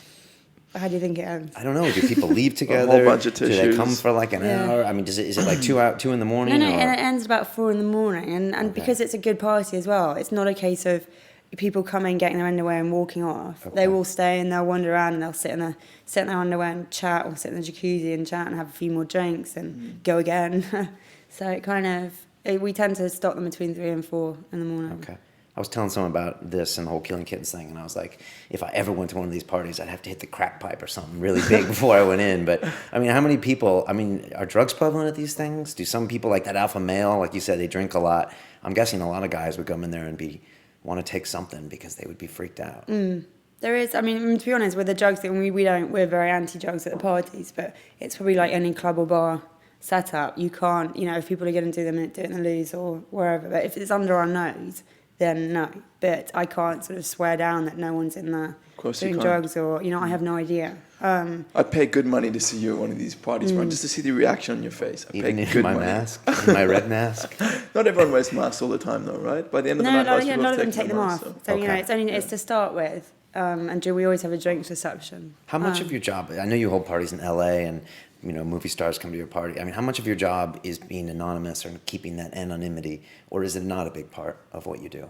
How do you think it ends? I don't know. Do people leave together? A whole bunch of tissues. Do they come for like an hour? I mean, is it like 2 in the morning? No, and it ends about 4 in the morning. And because it's a good party as well, it's not a case of people coming, getting their underwear and walking off. Okay. They will stay and they'll wander around and they'll sit in their underwear and chat, or sit in the jacuzzi and chat and have a few more drinks and go again. So it kind of, we tend to stop them between 3 and 4 in the morning. Okay. I was telling someone about this and the whole Killing Kittens thing, and I was like, if I ever went to one of these parties, I'd have to hit the crack pipe or something really big before I went in. But, I mean, how many people, are drugs prevalent at these things? Do some people, like that alpha male, like you said, they drink a lot? I'm guessing a lot of guys would come in there and want to take something because they would be freaked out. There is, to be honest, with the drugs thing, we're very anti-drugs at the parties, but it's probably like any club or bar setup. You can't, if people are going to do them, do it in the loos or wherever. But if it's under our nose, then no. But I can't sort of swear down that no one's in there doing drugs or, I have no idea. I'd pay good money to see you at one of these parties, Brian, just to see the reaction on your face. Even in my mask, in my red mask. Not everyone wears masks all the time, though, right? By the end of the night, most people none of them take them off. So okay. It's to start with, and we always have a drinks reception. How much of your job? I know you hold parties in LA, and movie stars come to your party. I mean, how much of your job is being anonymous or keeping that anonymity, or is it not a big part of what you do?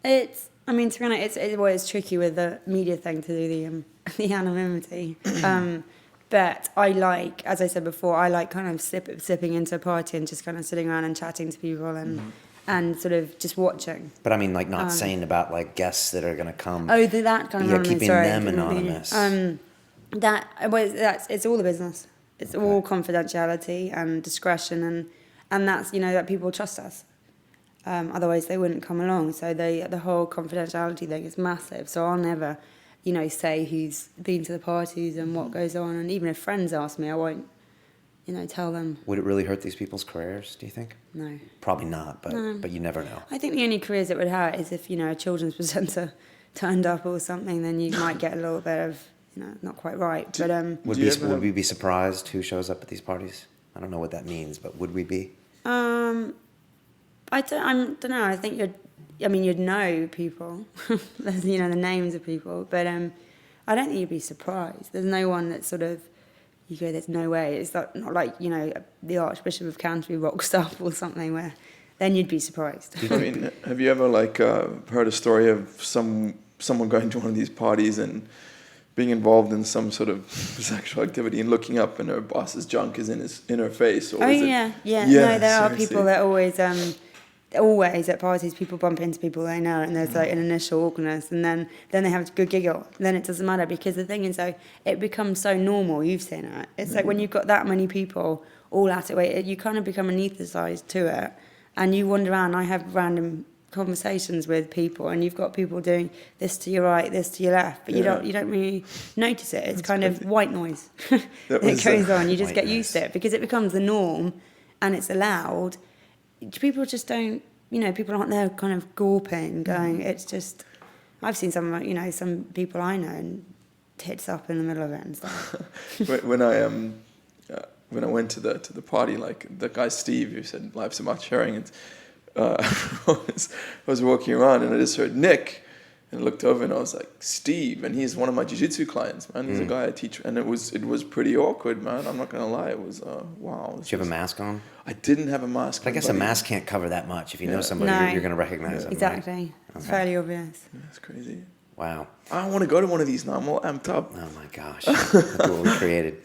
To be honest, it's tricky with the media thing to do the anonymity. But I like, as I said before, I like kind of sipping into a party and just kind of sitting around and chatting to people and sort of just watching. But I mean, like not saying about like guests that are going to come. Oh, that kind of anonymous. Keeping them anonymous. It's all the business. It's all confidentiality and discretion, and that's that people trust us. Otherwise, they wouldn't come along. So the whole confidentiality thing is massive. So I'll never, say who's been to the parties and what goes on. And even if friends ask me, I won't, tell them. Would it really hurt these people's careers, do you think? No. Probably not, but you never know. I think the only careers it would hurt is if, a children's presenter turned up or something, then you might get a little bit of, not quite right. But would we be surprised who shows up at these parties? I don't know what that means, but would we be? I don't know. I think you'd know people. There's, the names of people. But I don't think you'd be surprised. There's no one that sort of, you go, there's no way. It's not like, the Archbishop of Canterbury rocks up or something where then you'd be surprised. I mean, have you ever, heard a story of someone going to one of these parties and being involved in some sort of sexual activity and looking up and her boss's junk is in her face? Or yeah. No, there are people that always at parties, people bump into people they know, and there's like an initial awkwardness, and then they have a good giggle. Then it doesn't matter, because the thing is, it becomes so normal. You've seen it. It's like when you've got that many people all at it, you kind of become anaesthetised to it, and you wander around. I have random conversations with people, and you've got people doing this to your right, this to your left, but you don't really notice it. It's kind of white noise that goes on. You just get used to it because it becomes the norm, and it's allowed. People just don't, people aren't there kind of gawping, going. It's just, I've seen some people I know and tits up in the middle of it and stuff. When I went to the party, like the guy Steve who said life's about sharing, and I was walking around and I just heard Nick, and I looked over and I was like, Steve, and he's one of my jiu-jitsu clients, man. He's a guy I teach, and it was pretty awkward, man. I'm not gonna lie, it was wow. Did you have a mask on? I didn't have a mask. But I guess a mask can't cover that much. If you know somebody, you're gonna recognize them. Exactly, right? It's fairly obvious. Yeah, that's crazy. Wow. I want to go to one of these now. I'm all amped up. Oh my gosh. Look what we created.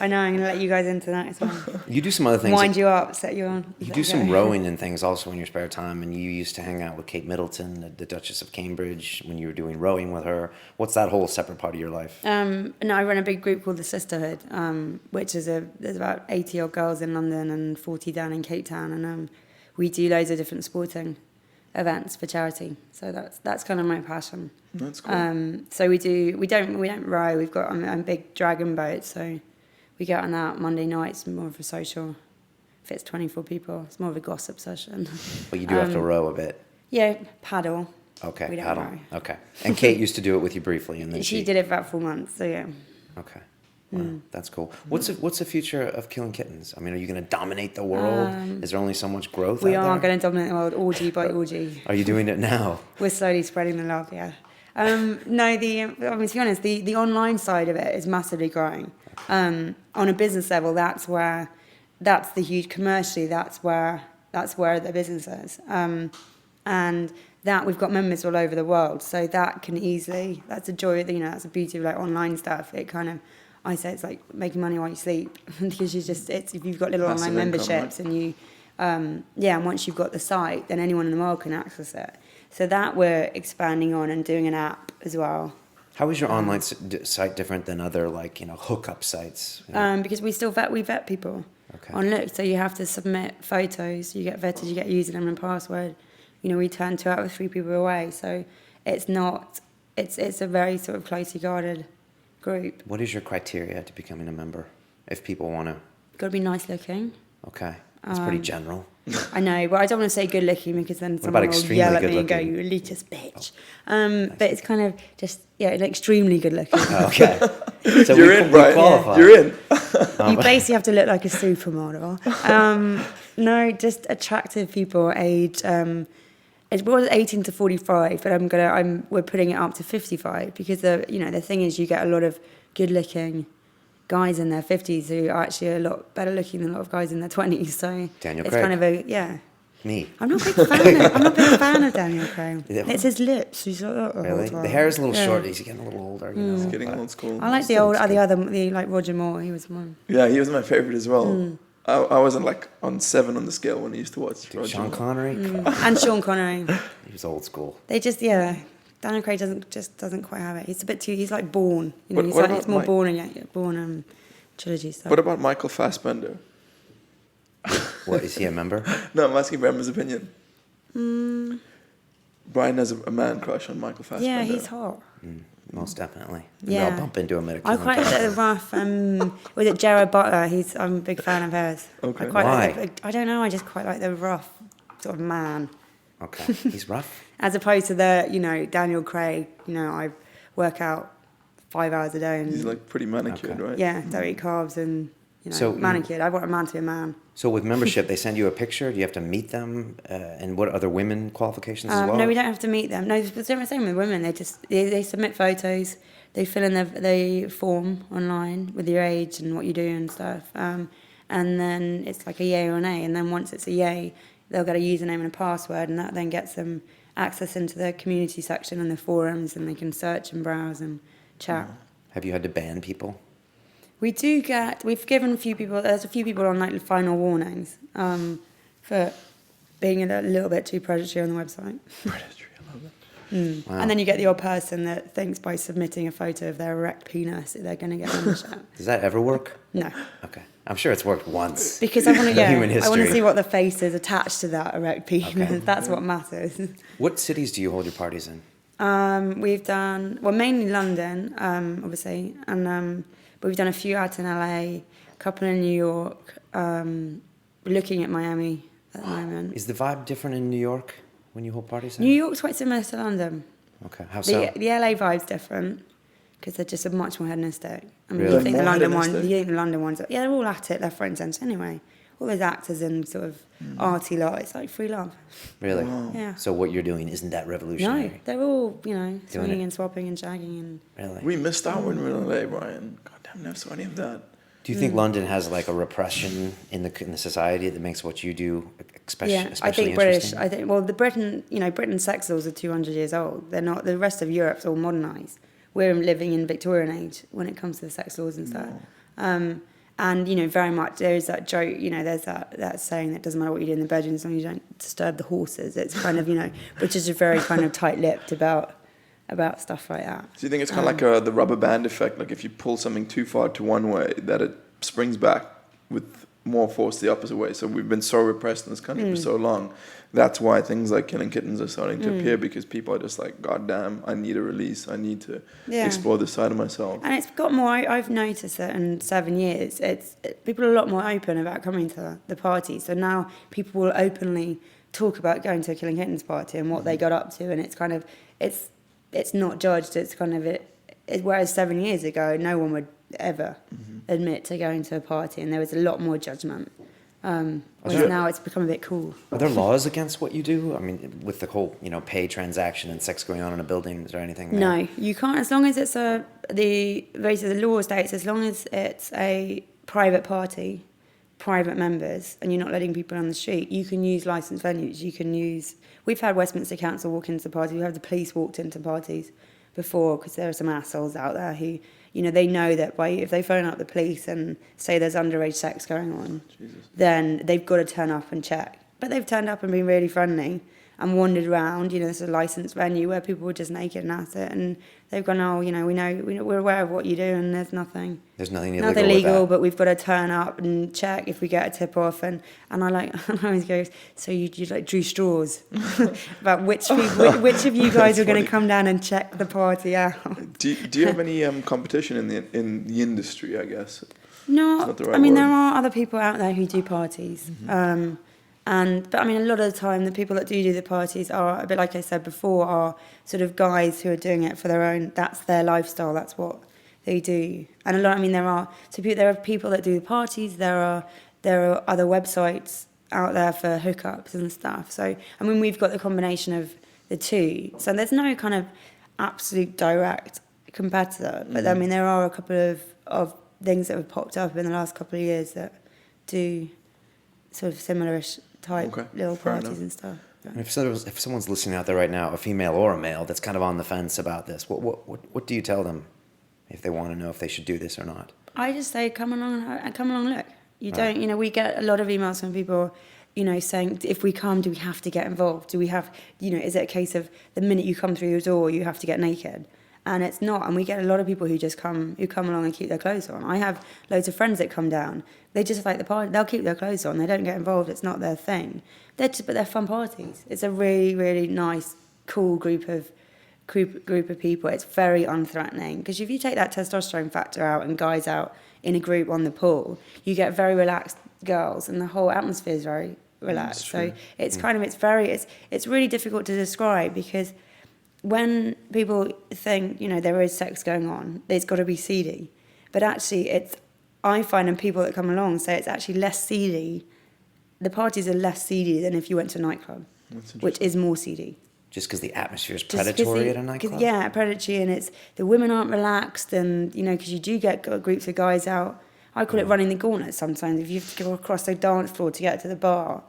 I know, I'm going to let you guys into that as well. You do some other things. Wind you up, set you on. You do some rowing and things also in your spare time, and you used to hang out with Kate Middleton, the Duchess of Cambridge, when you were doing rowing with her. What's that whole separate part of your life? No, I run a big group called the Sisterhood, which is there's about 80 odd girls in London and 40 down in Cape Town, and we do loads of different sporting events for charity. So that's kind of my passion. That's cool. So we don't row. We've got a big dragon boat, so we get on that Monday nights, more of a social. If it's 24 people, it's more of a gossip session. But you do have to row a bit. Yeah, paddle. Okay, We don't paddle. row. Okay. And Kate used to do it with you briefly, and then She did it for about 4 months, so yeah. Okay. Wow, that's cool. What's the future of Killing Kittens? I mean, are you going to dominate the world? Is there only so much growth We out are there? going to dominate the world, orgy by orgy. Are you doing it now? We're slowly spreading the love, yeah. No, to be honest, the online side of it is massively growing. On a business level, that's the huge commercially, that's where the business is. And that we've got members all over the world, so that can easily, that's a joy, that's the beauty of like online stuff. It kind of, I say it's like making money while you sleep because if you've got little Passive online income, memberships, right? and you, and once you've got the site, then anyone in the world can access it. So that we're expanding on and doing an app as well. How is your online site different than other hookup sites? Because we vet people. Okay. On Look, so you have to submit photos, you get vetted, you get username and password. We turn 2 out of 3 people away, so it's a very sort of closely guarded group. What is your criteria to becoming a member? If people want to. Got to be nice looking. Okay, that's pretty general. I know, but I don't want to say good looking because then What about someone will extremely yell at good me and go, looking? "You elitist bitch." But it's kind of just extremely good looking. Okay. So You're we, in, we Brian. qualify. You're in. You basically have to look like a supermodel. No, just attractive people, age. It was 18 to 45, but we're putting it up to 55 because the thing is you get a lot of good-looking guys in their 50s who are actually a lot better looking than a lot of guys in their 20s. So Daniel it's Craig. kind of Me. I'm not a big fan of Daniel Craig. It's his lips. He's like that the whole Really? time. The hair is a little short. He's getting a little older. It's getting old school. I like like Roger Moore. He was one. Yeah, he was my favorite as well. I wasn't on 7 on the scale when I used to watch Roger Sean Moore. Connery. And Sean Connery. He was old school. They just Daniel Craig doesn't quite have it. He's a bit too. He's like Bourne. What He's about it's more Mike? Bourne trilogy stuff. What about Michael Fassbender? What, is he a member? No, I'm asking for Emma's opinion. Brian has a man crush on Michael Fassbender. Yeah, he's hot. Most definitely. Yeah. I'll bump into him at a I Killing quite like Kittens. the rough. Was it Jared Butler? I'm a big fan of hers. Okay. I quite Why? like I don't know. I just quite like the rough sort of man, Okay. He's rough. as opposed to the Daniel Craig. I work out 5 hours a day and He's pretty manicured, right? yeah, don't eat carbs and So- manicured. I want a man to be a man. So with membership, they send you a picture. Do you have to meet them? And what other women qualifications as well? No, we don't have to meet them. No, it's the same with women. They submit photos. They fill in the form online with your age and what you do and stuff. And then it's like a yay or an A. And then once it's a yay, they'll get a username and a password, and that then gets them access into the community section and the forums, and they can search and browse and chat. Have you had to ban people? We've given there's a few people on final warnings for being a little bit too predatory on the website. Predatory, I love it. Wow. And then you get the odd person that thinks by submitting a photo of their erect penis that they're going to get membership. Does that ever work? No. Okay. I'm sure it's worked once. Because I want to Human I want to history. see what the face is attached to that erect penis. Okay. That's what matters. What cities do you hold your parties in? We've done, well, mainly London, obviously, and but we've done a few out in LA, a couple in New York, we're looking at Miami at the moment. Is the vibe different in New York when you hold parties? New York's quite similar to London. Okay, how so? The LA vibe's different because they're just much more hedonistic. I mean, Really? you think the More London hedonistic? ones, you think the London ones, yeah, they're all at it left, right, and centre anyway. All those actors and sort of arty lot, it's like free love. Really? Yeah. So what you're doing isn't that revolutionary? No, they're all, Doing swinging it. and swapping and shagging and... Really? We missed out when we were in LA, Brian. God damn, never saw any of that. Do you think London has like a repression in the society that makes what you do especially Yeah, I think interesting? British. The Britain's sex laws are 200 years old. They're not. The rest of Europe's all modernised. We're living in Victorian age when it comes to the sex laws and stuff. And very much there is that joke. There's that saying that doesn't matter what you do in the bedroom as long as you don't disturb the horses. It's kind of British are very kind of tight-lipped about stuff like that. Do you think it's kind of like the rubber band effect? Like if you pull something too far to one way, that it springs back with more force the opposite way. So we've been so repressed in this country for so long. That's why things like Killing Kittens are starting to appear, because people are just like, God damn, I need a release. I need to explore this side of myself. And it's got more. I've noticed that in 7 years, people are a lot more open about coming to the party. So now people will openly talk about going to a Killing Kittens party and what they got up to, and it's kind of it's not judged. It's kind of whereas 7 years ago, no one would ever admit to going to a party, and there was a lot more judgment. Whereas now it's become a bit cool. Are there laws against what you do? I mean, with the whole pay transaction and sex going on in a building, is there anything there? No, you can't. As long as it's the law states, as long as it's a private party, private members, and you're not letting people on the street, you can use licensed venues. We've had Westminster Council walk into parties. We've had the police walked into parties before, because there are some assholes out there who, they know that if they phone up the police and say there's underage sex going on, then they've got to turn up and check. But they've turned up and been really friendly and wandered around. There's a licensed venue where people were just naked and at it, and they've gone, we're aware of what you do, and there's nothing. There's nothing illegal. Nothing with legal, that. but we've got to turn up and check if we get a tip off. And I always go, so you drew straws about which of you guys are going to come down and check the party out. Do you have any competition in the industry, I guess? No, Not the right I mean, word. there are other people out there who do parties. But I mean, a lot of the time, the people that do the parties are, a bit like I said before, are sort of guys who are doing it for their own. That's their lifestyle. That's what they do. And there are people that do the parties. There are other websites out there for hookups and stuff. So I mean, we've got the combination of the two. So there's no kind of absolute direct competitor. But I mean, there are a couple of things that have popped up in the last couple of years that do sort of similar-ish type little fair parties enough. and stuff. And if someone's listening out there right now, a female or a male, that's kind of on the fence about this, what do you tell them if they want to know if they should do this or not? I just say, come along, look. You don't, we get a lot of emails from people, saying, if we come, do we have to get involved? Do we have, is it a case of the minute you come through your door, you have to get naked? And it's not. And we get a lot of people who come along and keep their clothes on. I have loads of friends that come down. They just like the party. They'll keep their clothes on. They don't get involved. It's not their thing. But they're fun parties. It's a really, really nice, cool group of people. It's very unthreatening, because if you take that testosterone factor out and guys out in a group on the pool, you get very relaxed girls, and the whole atmosphere is very relaxed. So it's it's really difficult to describe, because when people think, there is sex going on, it's got to be seedy. But actually, I find, and people that come along say, it's actually less seedy. The parties are less seedy than if you went to a nightclub, which is more seedy. Just because the atmosphere is predatory at a nightclub? Yeah, predatory, and the women aren't relaxed, and, because you do get groups of guys out. I call it running the gauntlet sometimes. If you have to go across the dance floor to get to the bar,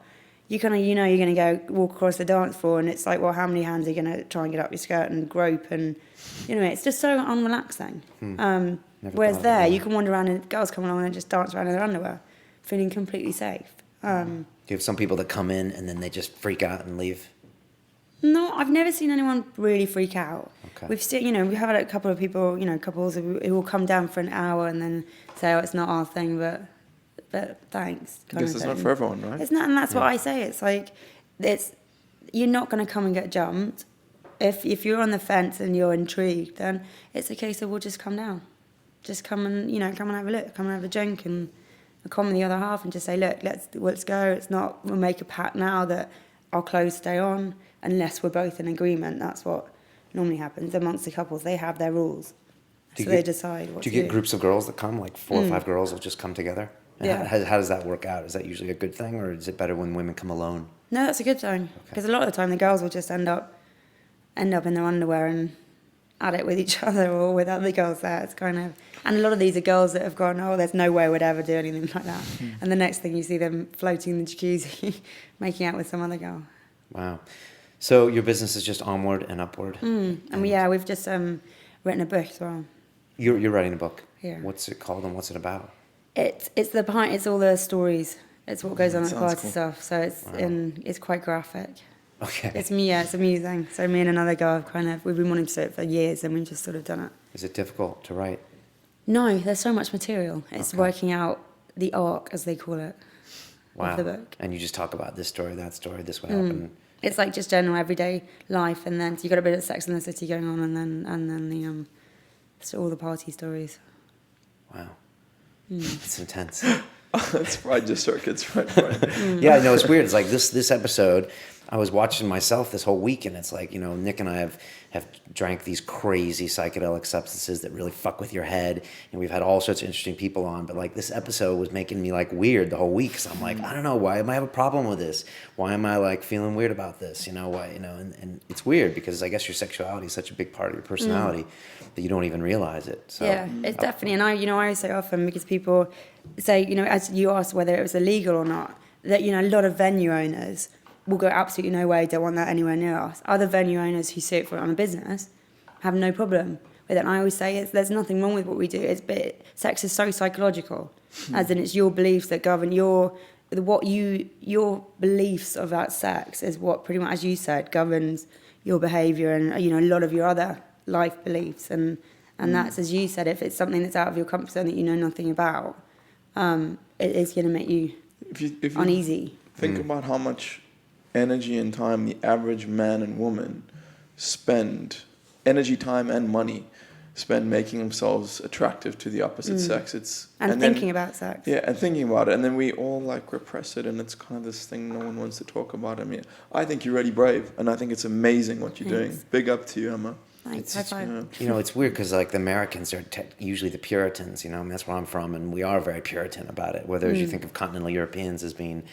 you kind of, you're going to go walk across the dance floor, and it's like, well, how many hands are you going to try and get up your skirt and grope? And, it's just so unrelaxing. Whereas there, you can wander around and girls come along and just dance around in their underwear, feeling completely safe. Do you have some people that come in and then they just freak out and leave? No, I've never seen anyone really freak out. Okay. We've still, we have had a couple of people, couples who will come down for an hour and then say, oh, it's not our thing, but but thanks. I guess it's not for everyone, right? It's not, and that's what I say. It's like, you're not going to come and get jumped. If you're on the fence and you're intrigued, then it's a case of we'll just come down. Just come and, come and have a look, come and have a drink, and come with the other half and just say, look, let's go. It's not, we'll make a pact now that our clothes stay on unless we're both in agreement. That's what normally happens amongst the couples. They have their rules. So they decide what to do. Do you get groups of girls that come, like 4 or 5 girls will just come together? And Yeah. How does that work out? Is that usually a good thing, or is it better when women come alone? No, that's a good thing. Because a lot of the time the girls will just end up in their underwear and at it with each other or with other girls there. It's kind of, and a lot of these are girls that have gone, oh, there's no way we'd ever do anything like that. And the next thing you see them floating in the jacuzzi, making out with some other girl. Wow. So your business is just onward and upward. And we've just written a book as well. You're writing a book. Yeah. What's it called and what's it about? It's all the stories. It's what goes on at the Sounds party cool. stuff. So it's quite graphic. Okay. It's amusing. So me and another girl we've been wanting to do it for years, and we've just sort of done it. Is it difficult to write? No, there's so much material. It's working out the arc, as they call it, Wow. of the book. And you just talk about this story, that story, this would happen. It's like just general everyday life, and then you got a bit of Sex in the City going on, and then the so all the party stories. Wow. It's intense. It's ride your circuits, right? Yeah, no, it's weird. It's like this episode, I was watching myself this whole week, and it's like, Nick and I have drank these crazy psychedelic substances that really fuck with your head, and we've had all sorts of interesting people on, but like this episode was making me like weird the whole week, because I'm like, I don't know, why am I have a problem with this? Why am I like feeling weird about this? And it's weird because I guess your sexuality is such a big part of your personality that you don't even realize it. So Yeah, it's definitely, and I say often, because people say, as you asked whether it was illegal or not, that, a lot of venue owners will go absolutely no way, don't want that anywhere near us. Other venue owners who see it for it on a business have no problem with it. And I always say there's nothing wrong with what we do. Sex is so psychological, as in it's your beliefs that govern your beliefs about sex is what pretty much, as you said, governs your behaviour and a lot of your other life beliefs. And that's, as you said, if it's something that's out of your comfort zone that you know nothing about, it is going to make you If you uneasy. think about how much energy and time the average man and woman spend, energy, time, and money spend making themselves attractive to the opposite sex. And thinking about sex. Yeah, and thinking about it. And then we all repress it, and it's kind of this thing no one wants to talk about. I mean, I think you're really brave, and I think it's amazing what you're doing. Big up to you, Emma. Thanks, high five. It's weird because like the Americans are usually the Puritans, and that's where I'm from, and we are very Puritan about it. Whereas you think of continental Europeans as being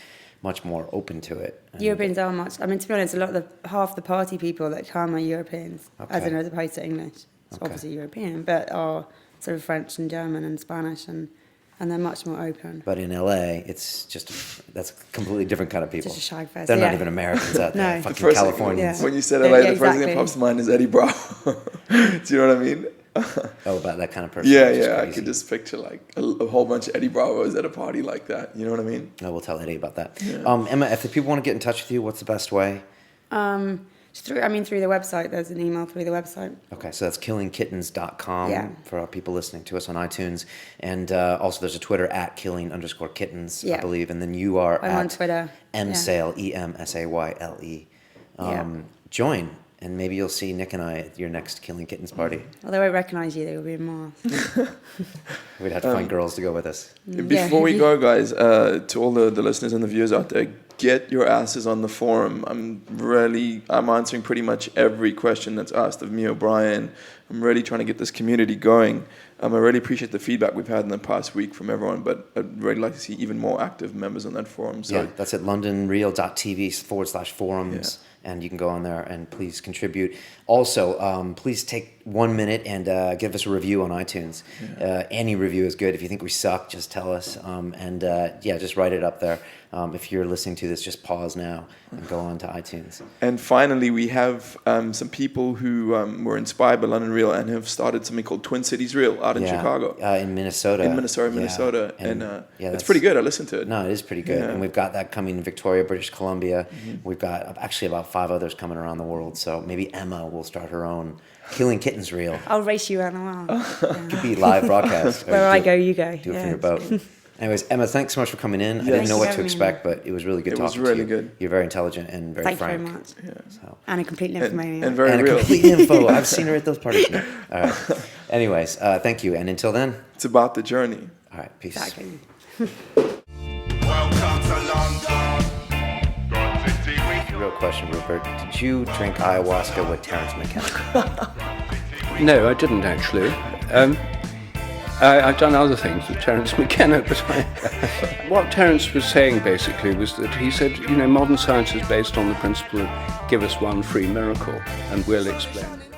much more open to it. And Europeans are much. I mean, to be honest, half the party people that come are Europeans, as opposed to English. It's obviously European, but are sort of French and German and Spanish, and they're much more open. But in LA, that's a completely different kind of people. Just a shag fest. They're not even Americans out there. No. Fucking Californians. When you said LA, the first thing that pops to mind is Eddie Bravo. Do you know what I mean? Oh, about that kind of person. Yeah. I could just picture a whole bunch of Eddie Bravos at a party like that. You know what I mean? No, we'll tell Eddie about that. Yeah. Emma, if the people want to get in touch with you, what's the best way? Through the website. There's an email through the website. Okay, so that's killingkittens.com for people listening to us on iTunes. And also there's a Twitter at killing_kittens, I believe. And then you are I'm on Twitter. Emma Sayle, EMSAYLE. Join, and maybe you'll see Nick and I at your next Killing Kittens party. Well, they won't recognise you. They will be in Mars. We'd have to find girls to go with us. Before we go, guys, to all the listeners and the viewers out there, get your asses on the forum. I'm answering pretty much every question that's asked of me or Brian. I'm really trying to get this community going. I really appreciate the feedback we've had in the past week from everyone, but I'd really like to see even more active members on that forum. So that's at londonreal.tv/forums. And you can go on there and please contribute. Also, please take 1 minute and give us a review on iTunes. Any review is good. If you think we suck, just tell us. Just write it up there. If you're listening to this, just pause now and go on to iTunes. And finally, we have some people who were inspired by London Real and have started something called Twin Cities Real out in Chicago. In Minnesota. Minnesota. And it's pretty good. I listened to it. No, it is pretty good. Yeah. And we've got that coming in Victoria, British Columbia. We've got actually about 5 others coming around the world. So maybe Emma will start her own Killing Kittens Reel. I'll race you around the world. Could be live broadcast. Where I go, you go. Do it from your boat. Anyways, Emma, thanks so much for coming in. I Yes. didn't know what Thank to you expect, but it was really good It was talking to really you. good. You're very intelligent and very Thank frank. you very much. So. And a complete nymphomaniac. And very And a real. complete info. I've seen her at those parties. No. All right. Anyways, thank you. And until then, It's about the journey. all right, peace. Exactly. Welcome to London. Real question, Rupert. Did you drink ayahuasca with Terence McKenna? No, I didn't actually. I've done other things with Terence McKenna, but what Terence was saying basically was that he said, modern science is based on the principle of give us one free miracle and we'll explain it.